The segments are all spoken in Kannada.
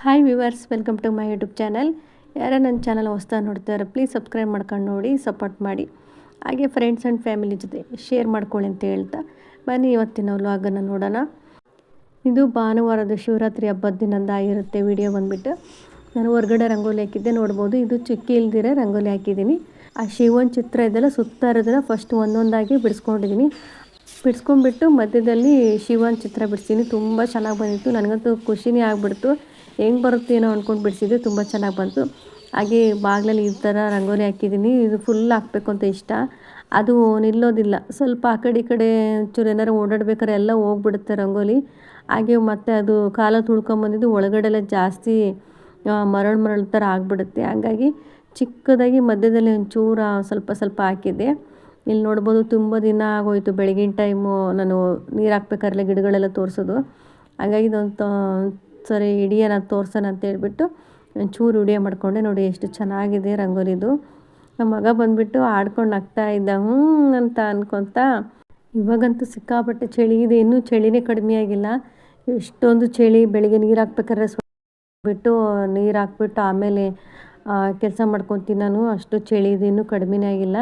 Hi viewers, welcome to my YouTube channel. ಯಾರು ನನ್ನ ಚಾನಲ್ ಹೊಸ್ದಾಗಿ ನೋಡ್ತಾರೆ ಪ್ಲೀಸ್ ಸಬ್ಸ್ಕ್ರೈಬ್ ಮಾಡ್ಕೊಂಡು ನೋಡಿ, ಸಪೋರ್ಟ್ ಮಾಡಿ. ಹಾಗೆ ಫ್ರೆಂಡ್ಸ್ ಆ್ಯಂಡ್ ಫ್ಯಾಮಿಲಿ ಜೊತೆ ಶೇರ್ ಮಾಡ್ಕೊಳ್ಳಿ ಅಂತ ಹೇಳ್ತಾ ಬನ್ನಿ ಇವತ್ತಿನ ವ್ಲಾಗನ್ನು ನೋಡೋಣ. ಇದು ಭಾನುವಾರದ ಶಿವರಾತ್ರಿ ಹಬ್ಬದ ದಿನದಿಂದ ಆಗಿರುತ್ತೆ. ವಿಡಿಯೋ ಬಂದುಬಿಟ್ಟು ನಾನು ಹೊರಗಡೆ ರಂಗೋಲಿ ಹಾಕಿದ್ದೆ, ನೋಡ್ಬೋದು. ಇದು ಚುಕ್ಕಿ ಇಲ್ದಿರ ರಂಗೋಲಿ ಹಾಕಿದ್ದೀನಿ. ಆ ಶಿವನ ಚಿತ್ರ ಇದೆಲ್ಲ ಸುತ್ತ ಇರೋದನ್ನು ಫಸ್ಟ್ ಒಂದೊಂದಾಗಿ ಬಿಡಿಸ್ಕೊಂಡಿದ್ದೀನಿ. ಬಿಡಿಸ್ಕೊಂಡ್ಬಿಟ್ಟು ಮಧ್ಯದಲ್ಲಿ ಶಿವನ ಚಿತ್ರ ಬಿಡಿಸ್ತೀನಿ. ತುಂಬ ಚೆನ್ನಾಗಿ ಬಂದಿತ್ತು. ನನಗಂತೂ ಖುಷಿನೇ ಆಗಿಬಿಡ್ತು. ಹೆಂಗೆ ಬರುತ್ತೇನೋ ಅಂದ್ಕೊಂಡು ಬಿಡಿಸಿದ್ದೆ, ತುಂಬ ಚೆನ್ನಾಗಿ ಬಂತು. ಹಾಗೆ ಬಾಗಿಲಲ್ಲಿ ಈ ಥರ ರಂಗೋಲಿ ಹಾಕಿದ್ದೀನಿ. ಇದು ಫುಲ್ ಹಾಕಬೇಕು ಅಂತ ಇಷ್ಟ, ಅದು ನಿಲ್ಲೋದಿಲ್ಲ. ಸ್ವಲ್ಪ ಆ ಕಡೆ ಈ ಕಡೆ ಚೂರು ಏನಾರು ಓಡಾಡ್ಬೇಕಾದ್ರೆ ಎಲ್ಲ ಹೋಗ್ಬಿಡುತ್ತೆ ರಂಗೋಲಿ. ಹಾಗೆ ಮತ್ತು ಅದು ಕಾಲ ತುಳ್ಕೊಂಬಂದಿದ್ದು ಒಳಗಡೆ ಎಲ್ಲ ಜಾಸ್ತಿ ಮರಳು ಥರ ಆಗಿಬಿಡುತ್ತೆ. ಹಾಗಾಗಿ ಚಿಕ್ಕದಾಗಿ ಮಧ್ಯದಲ್ಲಿ ಒಂಚೂರು ಸ್ವಲ್ಪ ಸ್ವಲ್ಪ ಹಾಕಿದ್ದೆ. ಇಲ್ಲಿ ನೋಡ್ಬೋದು, ತುಂಬ ದಿನ ಆಗೋಯಿತು. ಬೆಳಗಿನ ಟೈಮು ನಾನು ನೀರು ಹಾಕ್ಬೇಕಾದ್ರೆ ಗಿಡಗಳೆಲ್ಲ ತೋರಿಸೋದು. ಹಾಗಾಗಿ ಇದೊಂದು ಸರಿ ಹಿಡಿಯೋಣ ತೋರ್ಸೋಣ ಅಂತ ಹೇಳ್ಬಿಟ್ಟು ಒಂಚೂರು ವಿಡಿಯೋ ಮಾಡಿಕೊಂಡೆ. ನೋಡಿ ಎಷ್ಟು ಚೆನ್ನಾಗಿದೆ ರಂಗೋಲಿದು. ನಮ್ಮ ಮಗ ಬಂದುಬಿಟ್ಟು ಆಡ್ಕೊಂಡು ನಗ್ತಾ ಇದ್ದ, ಅಂತ ಅನ್ಕೊತ. ಇವಾಗಂತೂ ಸಿಕ್ಕಾಪಟ್ಟೆ ಚಳಿ ಇದೆ, ಇನ್ನೂ ಚಳಿನೇ ಕಡಿಮೆ ಆಗಿಲ್ಲ. ಎಷ್ಟೊಂದು ಚಳಿ. ಬೆಳಿಗ್ಗೆ ನೀರು ಹಾಕ್ಬೇಕಾದ್ರೆ ಬಿಟ್ಟು ನೀರು ಹಾಕ್ಬಿಟ್ಟು ಆಮೇಲೆ ಕೆಲಸ ಮಾಡ್ಕೊತೀನಿ ನಾನು. ಅಷ್ಟು ಚಳಿ ಇದೆ, ಇನ್ನೂ ಕಡಿಮೆನೇ ಆಗಿಲ್ಲ.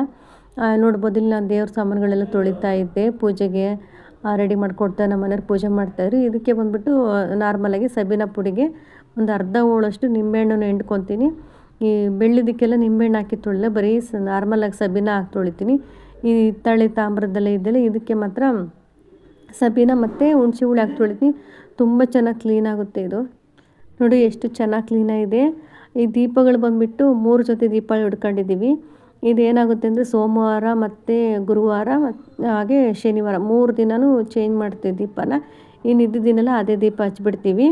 ನೋಡ್ಬೋದು, ಇಲ್ಲಿ ನಾನು ದೇವ್ರ ಸಾಮಾನುಗಳೆಲ್ಲ ತೊಳಿತಾ ಇದ್ದೆ. ಪೂಜೆಗೆ ರೆಡಿ ಮಾಡಿಕೊಡ್ತಾ ನಮ್ಮ ಮನೆಯವ್ರು ಪೂಜೆ ಮಾಡ್ತಾಯಿದ್ರು. ಇದಕ್ಕೆ ಬಂದುಬಿಟ್ಟು ನಾರ್ಮಲಾಗಿ ಸಬೀನ ಪುಡಿಗೆ ಒಂದು ಅರ್ಧ ಹೋಳಷ್ಟು ನಿಂಬೆಹಣ್ಣನ್ನು ಹಿಂಡ್ಕೊತೀನಿ. ಈ ಬೆಳ್ಳಿದಕ್ಕೆಲ್ಲ ನಿಂಬೆಹಣ್ಣು ಹಾಕಿ ತೊಳೆಲ್ಲ, ಬರೀ ನಾರ್ಮಲಾಗಿ ಸಬೀನ ಹಾಕಿ ತೊಳಿತೀನಿ. ಈ ಹಿತ್ತಾಳೆ ತಾಮ್ರದ್ದೆಲ್ಲ ಇದ್ದಲ್ಲ, ಇದಕ್ಕೆ ಮಾತ್ರ ಸಬೀನ ಮತ್ತು ಹುಣಸೆ ಹುಳಿ ಹಾಕಿ ತೊಳಿತೀನಿ. ತುಂಬ ಚೆನ್ನಾಗಿ ಕ್ಲೀನಾಗುತ್ತೆ ಇದು. ನೋಡಿ ಎಷ್ಟು ಚೆನ್ನಾಗಿ ಕ್ಲೀನಾಗಿದೆ. ಈ ದೀಪಗಳು ಬಂದುಬಿಟ್ಟು 3 ಜೊತೆ ದೀಪ ಹಿಡ್ಕೊಂಡಿದ್ದೀವಿ. ಇದೇನಾಗುತ್ತೆ ಅಂದರೆ ಸೋಮವಾರ ಮತ್ತು ಗುರುವಾರ ಹಾಗೆ ಶನಿವಾರ 3 ದಿನವೂ ಚೇಂಜ್ ಮಾಡ್ತೀವಿ ದೀಪನ. ಇನ್ನಿದ್ದ ದಿನೆಲ್ಲ ಅದೇ ದೀಪ ಹಚ್ಬಿಡ್ತೀವಿ.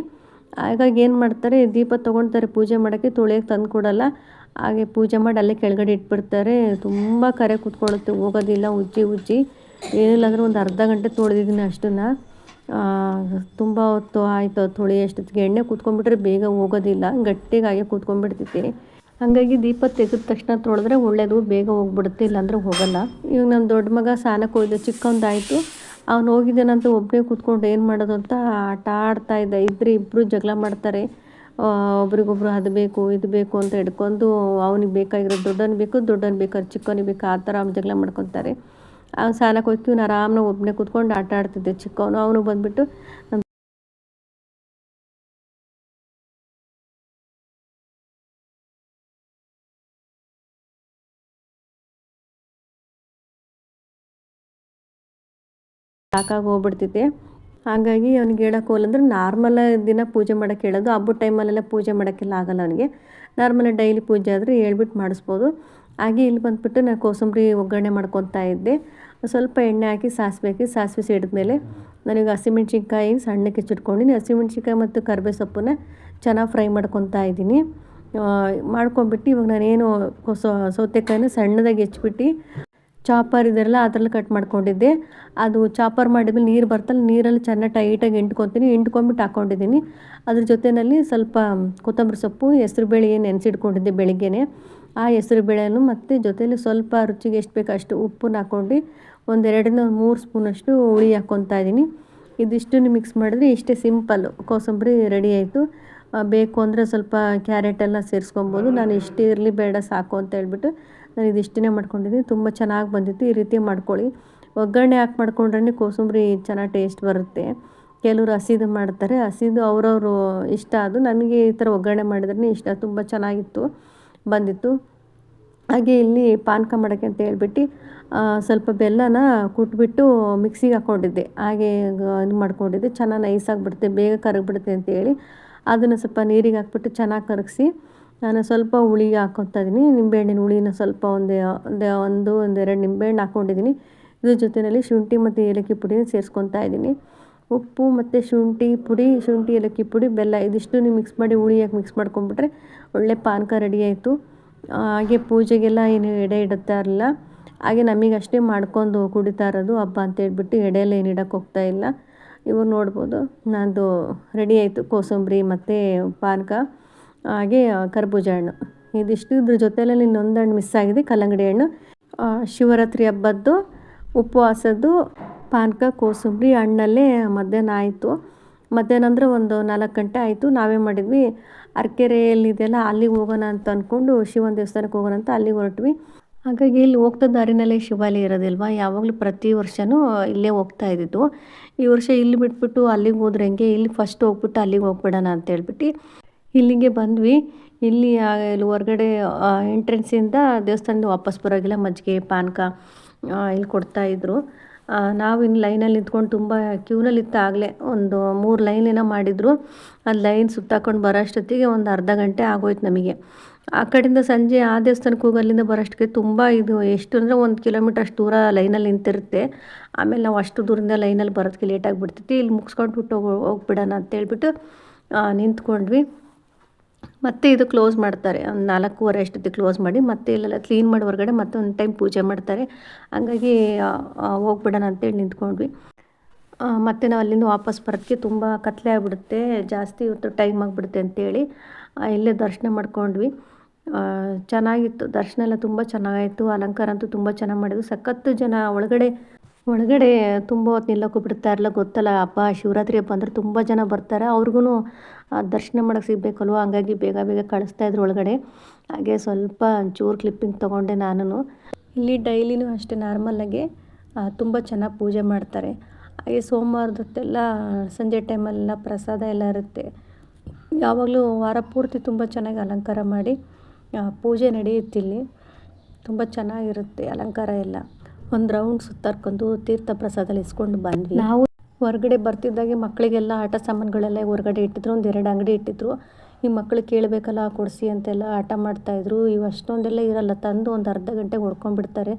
ಹಾಗಾಗಿ ಏನು ಮಾಡ್ತಾರೆ, ದೀಪ ತೊಗೊಳ್ತಾರೆ ಪೂಜೆ ಮಾಡೋಕ್ಕೆ, ತೊಳೆಯೋಕ್ಕೆ ತಂದು ಕೊಡೋಲ್ಲ. ಹಾಗೆ ಪೂಜೆ ಮಾಡಿ ಅಲ್ಲೇ ಕೆಳಗಡೆ ಇಟ್ಬಿಡ್ತಾರೆ. ತುಂಬ ಕರೆ ಕೂತ್ಕೊಳ್ಳುತ್ತೆ, ಹೋಗೋದಿಲ್ಲ. ಉಜ್ಜಿ ಏನಿಲ್ಲ ಅಂದರೆ ಒಂದು ಅರ್ಧ ಗಂಟೆ ತೊಳೆದಿದ್ದೀನಿ ಅಷ್ಟನ್ನು. ತುಂಬ ಹೊತ್ತು ಆಯಿತು ತೊಳೆಯೋಷ್ಟೊತ್ತಿಗೆ. ಎಣ್ಣೆ ಕೂತ್ಕೊಂಡ್ಬಿಟ್ರೆ ಬೇಗ ಹೋಗೋದಿಲ್ಲ, ಗಟ್ಟಿಗೆ ಹಾಗೆ ಕೂತ್ಕೊಂಡ್ಬಿಡ್ತೈತಿ. ಹಾಗಾಗಿ ದೀಪ ತೆಗೆದ ತಕ್ಷಣ ತೊಳೆದ್ರೆ ಒಳ್ಳೆಯದು, ಬೇಗ ಹೋಗ್ಬಿಡುತ್ತೆ, ಇಲ್ಲಾಂದರೆ ಹೋಗೋಲ್ಲ. ಇವಾಗ ನನ್ನ ದೊಡ್ಡ ಮಗ ಸ್ನಾನಕ್ಕೆ ಹೋಗಿದ್ದ, ಚಿಕ್ಕವನಾಯಿತು. ಅವ್ನು ಹೋಗಿದ್ದಾನಂತ ಒಬ್ಬನೇ ಕೂತ್ಕೊಂಡು ಏನು ಮಾಡೋದು ಅಂತ ಆಟ ಆಡ್ತಾಯಿದ್ದ. ಇಬ್ಬರು ಜಗಳ ಮಾಡ್ತಾರೆ. ಒಬ್ರಿಗೊಬ್ರು ಅದು ಬೇಕು ಇದು ಬೇಕು ಅಂತ ಹಿಡ್ಕೊಂಡು, ಅವನಿಗೆ ಬೇಕಾಗಿರೋದು ದೊಡ್ಡವನು ಬೇಕಾದ್ರೆ ಚಿಕ್ಕವನಿಗೆ ಬೇಕು, ಆ ಥರ ಜಗಳ ಮಾಡ್ಕೊತಾರೆ. ಅವ್ನು ಸ್ನಾನಕ್ಕೆ ಹೋಗ್ತೀವಿ, ನಾನು ಆರಾಮಾಗಿ ಒಬ್ಬನೇ ಕೂತ್ಕೊಂಡು ಆಟ ಆಡ್ತಿದ್ದೆ ಚಿಕ್ಕವನು. ಅವನು ಬಂದುಬಿಟ್ಟು ಸಾಕಾಗಿ ಹೋಗ್ಬಿಡ್ತಿದ್ದೆ. ಹಾಗಾಗಿ ಅವ್ನಿಗೆ ಹೇಳೋಕೆ ಹೋಗಲ್ಲಂದ್ರೆ ನಾರ್ಮಲ್ ದಿನ ಪೂಜೆ ಮಾಡೋಕ್ಕೆ ಹೇಳೋದು. ಹಬ್ಬದ ಟೈಮಲ್ಲೆಲ್ಲ ಪೂಜೆ ಮಾಡೋಕ್ಕೆಲ್ಲ ಆಗೋಲ್ಲ ಅವನಿಗೆ. ನಾರ್ಮಲ್ ಡೈಲಿ ಪೂಜೆ ಆದರೆ ಹೇಳ್ಬಿಟ್ಟು ಮಾಡಿಸ್ಬೋದು. ಹಾಗೆ ಇಲ್ಲಿ ಬಂದುಬಿಟ್ಟು ನಾನು ಕೋಸಂಬರಿ ಒಗ್ಗರಣೆ ಮಾಡ್ಕೊತಾ ಇದ್ದೆ. ಸ್ವಲ್ಪ ಎಣ್ಣೆ ಹಾಕಿ ಸಾಸಿವೆ ಸಿಡಿದ್ಮೇಲೆ ನನಗೆ ಹಸಿಮೆಣ್ಸಿನ್ಕಾಯಿ ಸಣ್ಣಕ್ಕೆ ಹೆಚ್ಚಿಟ್ಕೊಂಡಿನಿ. ಹಸಿಮೆಣ್ಸಿನ್ಕಾಯಿ ಮತ್ತು ಕರಿಬೇವು ಸೊಪ್ಪನ್ನ ಚೆನ್ನಾಗಿ ಫ್ರೈ ಮಾಡ್ಕೊತಾ ಇದ್ದೀನಿ. ಮಾಡ್ಕೊಂಬಿಟ್ಟು ಇವಾಗ ನಾನೇನು ಸೌತೆಕಾಯಿನ ಸಣ್ಣದಾಗಿ ಹೆಚ್ಚಿಬಿಟ್ಟು ಚಾಪರ್ ಇದೆಲ್ಲ ಅದರಲ್ಲಿ ಕಟ್ ಮಾಡ್ಕೊಂಡಿದ್ದೆ. ಅದು ಚಾಪರ್ ಮಾಡಿದ್ಮೇಲೆ ನೀರು ಬರ್ತಲ್ಲ, ನೀರಲ್ಲಿ ಚೆನ್ನಾಗಿ ಟೈಟಾಗಿ ಹಿಂಡ್ಕೊಂಬಿಟ್ಟು ಹಾಕ್ಕೊಂಡಿದ್ದೀನಿ. ಅದ್ರ ಜೊತೆಯಲ್ಲಿ ಸ್ವಲ್ಪ ಕೊತ್ತಂಬರಿ ಸೊಪ್ಪು, ಹೆಸರುಬೇಳೆ ನೆನೆಸಿಟ್ಕೊಂಡಿದ್ದೆ ಬೆಳಿಗ್ಗೆನೇ. ಆ ಹೆಸರುಬೇಳೆಯನ್ನು ಮತ್ತು ಜೊತೆಯಲ್ಲಿ ಸ್ವಲ್ಪ ರುಚಿಗೆ ಎಷ್ಟು ಬೇಕೋ ಅಷ್ಟು ಉಪ್ಪನ್ನ ಹಾಕ್ಕೊಂಡು 2-3 ಸ್ಪೂನಷ್ಟು ಹುಳಿ ಹಾಕ್ಕೊತಾ ಇದ್ದೀನಿ. ಇದಿಷ್ಟನ್ನು ಮಿಕ್ಸ್ ಮಾಡಿದ್ರೆ ಇಷ್ಟೇ ಸಿಂಪಲ್ಲು ಕೋಸಂಬರಿ ರೆಡಿ ಆಯಿತು. ಬೇಕು ಅಂದರೆ ಸ್ವಲ್ಪ ಕ್ಯಾರೆಟೆಲ್ಲ ಸೇರಿಸ್ಕೊಬೋದು. ನಾನು ಇಷ್ಟೇ ಇರಲಿ ಬೇಡ ಸಾಕು ಅಂತ ಹೇಳ್ಬಿಟ್ಟು ನಾನು ಇದಿಷ್ಟೇ ಮಾಡ್ಕೊಂಡಿದ್ದೀನಿ. ತುಂಬ ಚೆನ್ನಾಗಿ ಬಂದಿತ್ತು. ಈ ರೀತಿ ಮಾಡ್ಕೊಳ್ಳಿ. ಒಗ್ಗರಣೆ ಹಾಕಿ ಮಾಡ್ಕೊಂಡ್ರೆ ಕೋಸಂಬರಿ ಚೆನ್ನಾಗಿ ಟೇಸ್ಟ್ ಬರುತ್ತೆ. ಕೆಲವರು ಹಸಿದು ಮಾಡ್ತಾರೆ, ಹಸಿದು ಅವ್ರವರು ಇಷ್ಟ. ಅದು ನನಗೆ ಈ ಥರ ಒಗ್ಗರಣೆ ಮಾಡಿದ್ರೆ ಇಷ್ಟ. ತುಂಬ ಚೆನ್ನಾಗಿತ್ತು, ಬಂದಿತ್ತು. ಹಾಗೆ ಇಲ್ಲಿ ಪಾನಕ ಮಾಡೋಕ್ಕೆ ಅಂತ ಹೇಳ್ಬಿಟ್ಟು ಸ್ವಲ್ಪ ಬೆಲ್ಲನ ಕುಟ್ಬಿಟ್ಟು ಮಿಕ್ಸಿಗೆ ಹಾಕ್ಕೊಂಡಿದ್ದೆ. ಹಾಗೆ ಇದು ಮಾಡ್ಕೊಂಡಿದ್ದೆ. ಚೆನ್ನಾಗಿ ನೈಸಾಗಿಬಿಡುತ್ತೆ, ಬೇಗ ಕರಗಿಬಿಡುತ್ತೆ ಅಂತೇಳಿ ಅದನ್ನು ಸ್ವಲ್ಪ ನೀರಿಗೆ ಹಾಕ್ಬಿಟ್ಟು ಚೆನ್ನಾಗಿ ಕರಗಿಸಿ ನಾನು ಸ್ವಲ್ಪ ಹುಳಿ ಹಾಕ್ಕೊತಾ ಇದ್ದೀನಿ. ನಿಂಬೆಹಣ್ಣಿನ ಹುಳಿನ ಸ್ವಲ್ಪ ಒಂದೆರಡು ನಿಂಬೆಹಣ್ಣು ಹಾಕ್ಕೊಂಡಿದ್ದೀನಿ. ಇದ್ರ ಜೊತೆಯಲ್ಲಿ ಶುಂಠಿ ಮತ್ತು ಏಲಕ್ಕಿ ಪುಡಿನ ಸೇರಿಸ್ಕೊತಾ ಇದ್ದೀನಿ. ಉಪ್ಪು ಮತ್ತು ಶುಂಠಿ ಏಲಕ್ಕಿ ಪುಡಿ, ಬೆಲ್ಲ ಇದಿಷ್ಟು ಮಿಕ್ಸ್ ಮಾಡಿ ಹುಳಿಯಾಗಿ ಮಿಕ್ಸ್ ಮಾಡ್ಕೊಂಡ್ಬಿಟ್ರೆ ಒಳ್ಳೆ ಪಾನಕ ರೆಡಿ ಆಯಿತು. ಹಾಗೆ ಪೂಜೆಗೆಲ್ಲ ಏನು ಎಡೆ ಇಡುತ್ತಾ ಇರಲಿಲ್ಲ. ಹಾಗೆ ನಮಗಷ್ಟೇ ಮಾಡ್ಕೊಂಡು ಕುಡಿತಾ ಇರೋದು ಹಬ್ಬ ಅಂತೇಳ್ಬಿಟ್ಟು ಎಡೆಯೆಲ್ಲ ಏನು ಇಡೋಕ್ಕೆ ಹೋಗ್ತಾ ಇಲ್ಲ. ಇವಾಗ ನೋಡ್ಬೋದು ನಂದು ರೆಡಿ ಆಯಿತು ಕೋಸಂಬರಿ ಮತ್ತು ಪಾನಕ ಹಾಗೆ ಕರ್ಬೂಜ ಹಣ್ಣು ಇದಿಷ್ಟು. ಇದ್ರ ಜೊತೆಯಲ್ಲಿ ಇನ್ನೊಂದು ಹಣ್ಣು ಮಿಸ್ ಆಗಿದೆ, ಕಲ್ಲಂಗಡಿ ಹಣ್ಣು. ಶಿವರಾತ್ರಿ ಹಬ್ಬದ್ದು ಉಪವಾಸದ್ದು ಪಾನಕ ಕೋಸಂಬರಿ ಹಣ್ಣಲ್ಲೇ ಮಧ್ಯಾಹ್ನ ಆಯಿತು. ಮಧ್ಯಾಹ್ನ ಅಂದರೆ ಒಂದು 4 ಗಂಟೆ ಆಯಿತು. ನಾವೇನು ಮಾಡಿದ್ವಿ, ಅರಕೆರೆಯಲ್ಲಿದೆಯಲ್ಲ ಅಲ್ಲಿಗೆ ಹೋಗೋಣ ಅಂತ ಅಂದ್ಕೊಂಡು ಶಿವನ ದೇವಸ್ಥಾನಕ್ಕೆ ಹೋಗೋಣ ಅಂತ ಅಲ್ಲಿಗೆ ಹೊರಟ್ವಿ. ಹಾಗಾಗಿ ಇಲ್ಲಿ ಹೋಗ್ತಾ ದಾರಿನಲ್ಲೇ ಶಿವಾಲಯ ಇರೋದಿಲ್ವಾ, ಯಾವಾಗಲೂ ಪ್ರತಿ ವರ್ಷವೂ ಇಲ್ಲೇ ಹೋಗ್ತಾ ಇದ್ದಿದ್ದು. ಈ ವರ್ಷ ಇಲ್ಲಿ ಬಿಟ್ಬಿಟ್ಟು ಅಲ್ಲಿಗೆ ಹೋದ್ರೆ ಹೆಂಗೆ, ಇಲ್ಲಿ ಫಸ್ಟ್ ಹೋಗ್ಬಿಟ್ಟು ಅಲ್ಲಿಗೆ ಹೋಗ್ಬಿಡೋಣ ಅಂತೇಳ್ಬಿಟ್ಟು ಇಲ್ಲಿಗೆ ಬಂದ್ವಿ. ಇಲ್ಲಿ ಇಲ್ಲಿ ಹೊರಗಡೆ ಎಂಟ್ರೆನ್ಸಿಂದ ದೇವಸ್ಥಾನದ ವಾಪಸ್ ಬರೋಗಿಲ್ಲ ಮಜ್ಜಿಗೆ ಪಾನಕ ಇಲ್ಲಿ ಕೊಡ್ತಾಯಿದ್ರು. ನಾವು ಇನ್ನು ಲೈನಲ್ಲಿ ನಿಂತ್ಕೊಂಡು ತುಂಬ ಕ್ಯೂನಲ್ಲಿ ಇತ್ತು. ಆಗಲೇ ಒಂದು 3 ಲೈನ್ ಏನೋ ಮಾಡಿದರು. ಅದು ಲೈನ್ ಸುತ್ತಾಕೊಂಡು ಬರೋ ಅಷ್ಟೊತ್ತಿಗೆ ಒಂದು ಅರ್ಧ ಗಂಟೆ ಆಗೋಯ್ತು ನಮಗೆ. ಆ ಕಡೆಯಿಂದ ಸಂಜೆ ಆ ದೇವಸ್ಥಾನಕ್ಕೆ ಹೋಗಿ ಅಲ್ಲಿಂದ ಬರೋಷ್ಟಕ್ಕೆ ತುಂಬ ಇದು ಎಷ್ಟು ಅಂದರೆ 1 ಕಿಲೋಮೀಟ್ರ್ ಅಷ್ಟು ದೂರ ಲೈನಲ್ಲಿ ನಿಂತಿರುತ್ತೆ. ಆಮೇಲೆ ನಾವು ಅಷ್ಟು ದೂರದಿಂದ ಲೈನಲ್ಲಿ ಬರೋದಕ್ಕೆ ಲೇಟ್ ಆಗಿಬಿಡ್ತೈತಿ. ಇಲ್ಲಿ ಮುಗಿಸ್ಕೊಂಡ್ಬಿಟ್ಟು ಹೋಗ್ಬಿಡೋಣ ಅಂತೇಳ್ಬಿಟ್ಟು ನಿಂತ್ಕೊಂಡ್ವಿ. ಮತ್ತೆ ಇದು ಕ್ಲೋಸ್ ಮಾಡ್ತಾರೆ, ಒಂದು 4:15 ಅಷ್ಟೊತ್ತಿಗೆ ಕ್ಲೋಸ್ ಮಾಡಿ ಮತ್ತೆ ಇಲ್ಲೆಲ್ಲ ಕ್ಲೀನ್ ಮಾಡಿ ಹೊರಗಡೆ ಮತ್ತೆ ಒಂದು ಟೈಮ್ ಪೂಜೆ ಮಾಡ್ತಾರೆ. ಹಂಗಾಗಿ ಹೋಗ್ಬಿಡೋಣ ಅಂತೇಳಿ ನಿಂತ್ಕೊಂಡ್ವಿ. ಮತ್ತು ನಾವು ಅಲ್ಲಿಂದ ವಾಪಸ್ ಬರೋದಕ್ಕೆ ತುಂಬ ಕತ್ಲೆ ಆಗಿಬಿಡುತ್ತೆ, ಜಾಸ್ತಿ ಇವತ್ತು ಟೈಮ್ ಆಗಿಬಿಡುತ್ತೆ ಅಂತೇಳಿ ಇಲ್ಲೇ ದರ್ಶನ ಮಾಡ್ಕೊಂಡ್ವಿ. ಚೆನ್ನಾಗಿತ್ತು ದರ್ಶನ ಎಲ್ಲ, ತುಂಬ ಚೆನ್ನಾಗಾಯಿತು. ಅಲಂಕಾರ ಅಂತೂ ತುಂಬ ಚೆನ್ನಾಗಿ ಮಾಡಿದ್ರು. ಸಖತ್ತು ಜನ ಒಳಗಡೆ ತುಂಬ ಹೊತ್ತು ನಿಲ್ಲೋಕ್ಕೂ ಬಿಡ್ತಾ ಇರಲ್ಲ, ಗೊತ್ತಲ್ಲ ಹಬ್ಬ ಶಿವರಾತ್ರಿ ಹಬ್ಬ ಅಂದರೆ ತುಂಬ ಜನ ಬರ್ತಾರೆ. ಅವ್ರಿಗೂ ದರ್ಶನ ಮಾಡೋಕ್ಕೆ ಸಿಗಬೇಕಲ್ವ, ಹಂಗಾಗಿ ಬೇಗ ಬೇಗ ಕಳಿಸ್ತಾಯಿದ್ರು ಒಳಗಡೆ. ಹಾಗೆ ಸ್ವಲ್ಪ ಒಂಚೂರು ಕ್ಲಿಪ್ಪಿಂಗ್ ತೊಗೊಂಡೆ ನಾನು. ಇಲ್ಲಿ ಡೈಲಿನೂ ಅಷ್ಟೇ ನಾರ್ಮಲಾಗಿ ತುಂಬ ಚೆನ್ನಾಗಿ ಪೂಜೆ ಮಾಡ್ತಾರೆ. ಹಾಗೆ ಸೋಮವಾರದೊತ್ತೆಲ್ಲ ಸಂಜೆ ಟೈಮಲ್ಲೆಲ್ಲ ಪ್ರಸಾದ ಎಲ್ಲ ಇರುತ್ತೆ. ಯಾವಾಗಲೂ ವಾರ ಪೂರ್ತಿ ತುಂಬ ಚೆನ್ನಾಗಿ ಅಲಂಕಾರ ಮಾಡಿ ಪೂಜೆ ನಡೆಯುತ್ತಿಲ್ಲಿ. ತುಂಬ ಚೆನ್ನಾಗಿರುತ್ತೆ ಅಲಂಕಾರ ಎಲ್ಲ. ಒಂದು ರೌಂಡ್ ಸುತ್ತಾರ್ಕೊಂಡು ತೀರ್ಥ ಪ್ರಸಾದ ಇಸ್ಕೊಂಡು ಬಂದ್ವಿ. ನಾವು ಹೊರಗಡೆ ಬರ್ತಿದ್ದಾಗೆ ಮಕ್ಕಳಿಗೆಲ್ಲ ಆಟ ಸಾಮಾನುಗಳೆಲ್ಲ ಹೊರಗಡೆ ಇಟ್ಟಿದ್ರು. 1-2 ಅಂಗಡಿ ಇಟ್ಟಿದ್ರು. ಈ ಮಕ್ಕಳು ಕೇಳಬೇಕಲ್ಲ ಕೊಡಿಸಿ ಅಂತೆಲ್ಲ ಆಟ ಮಾಡ್ತಾಯಿದ್ರು. ಇವು ಅಷ್ಟೊಂದೆಲ್ಲ ಇರಲ್ಲ, ತಂದು ಒಂದು ಅರ್ಧ ಗಂಟೆಗೆ ಹೊಡ್ಕೊಂಡ್ಬಿಡ್ತಾರೆ.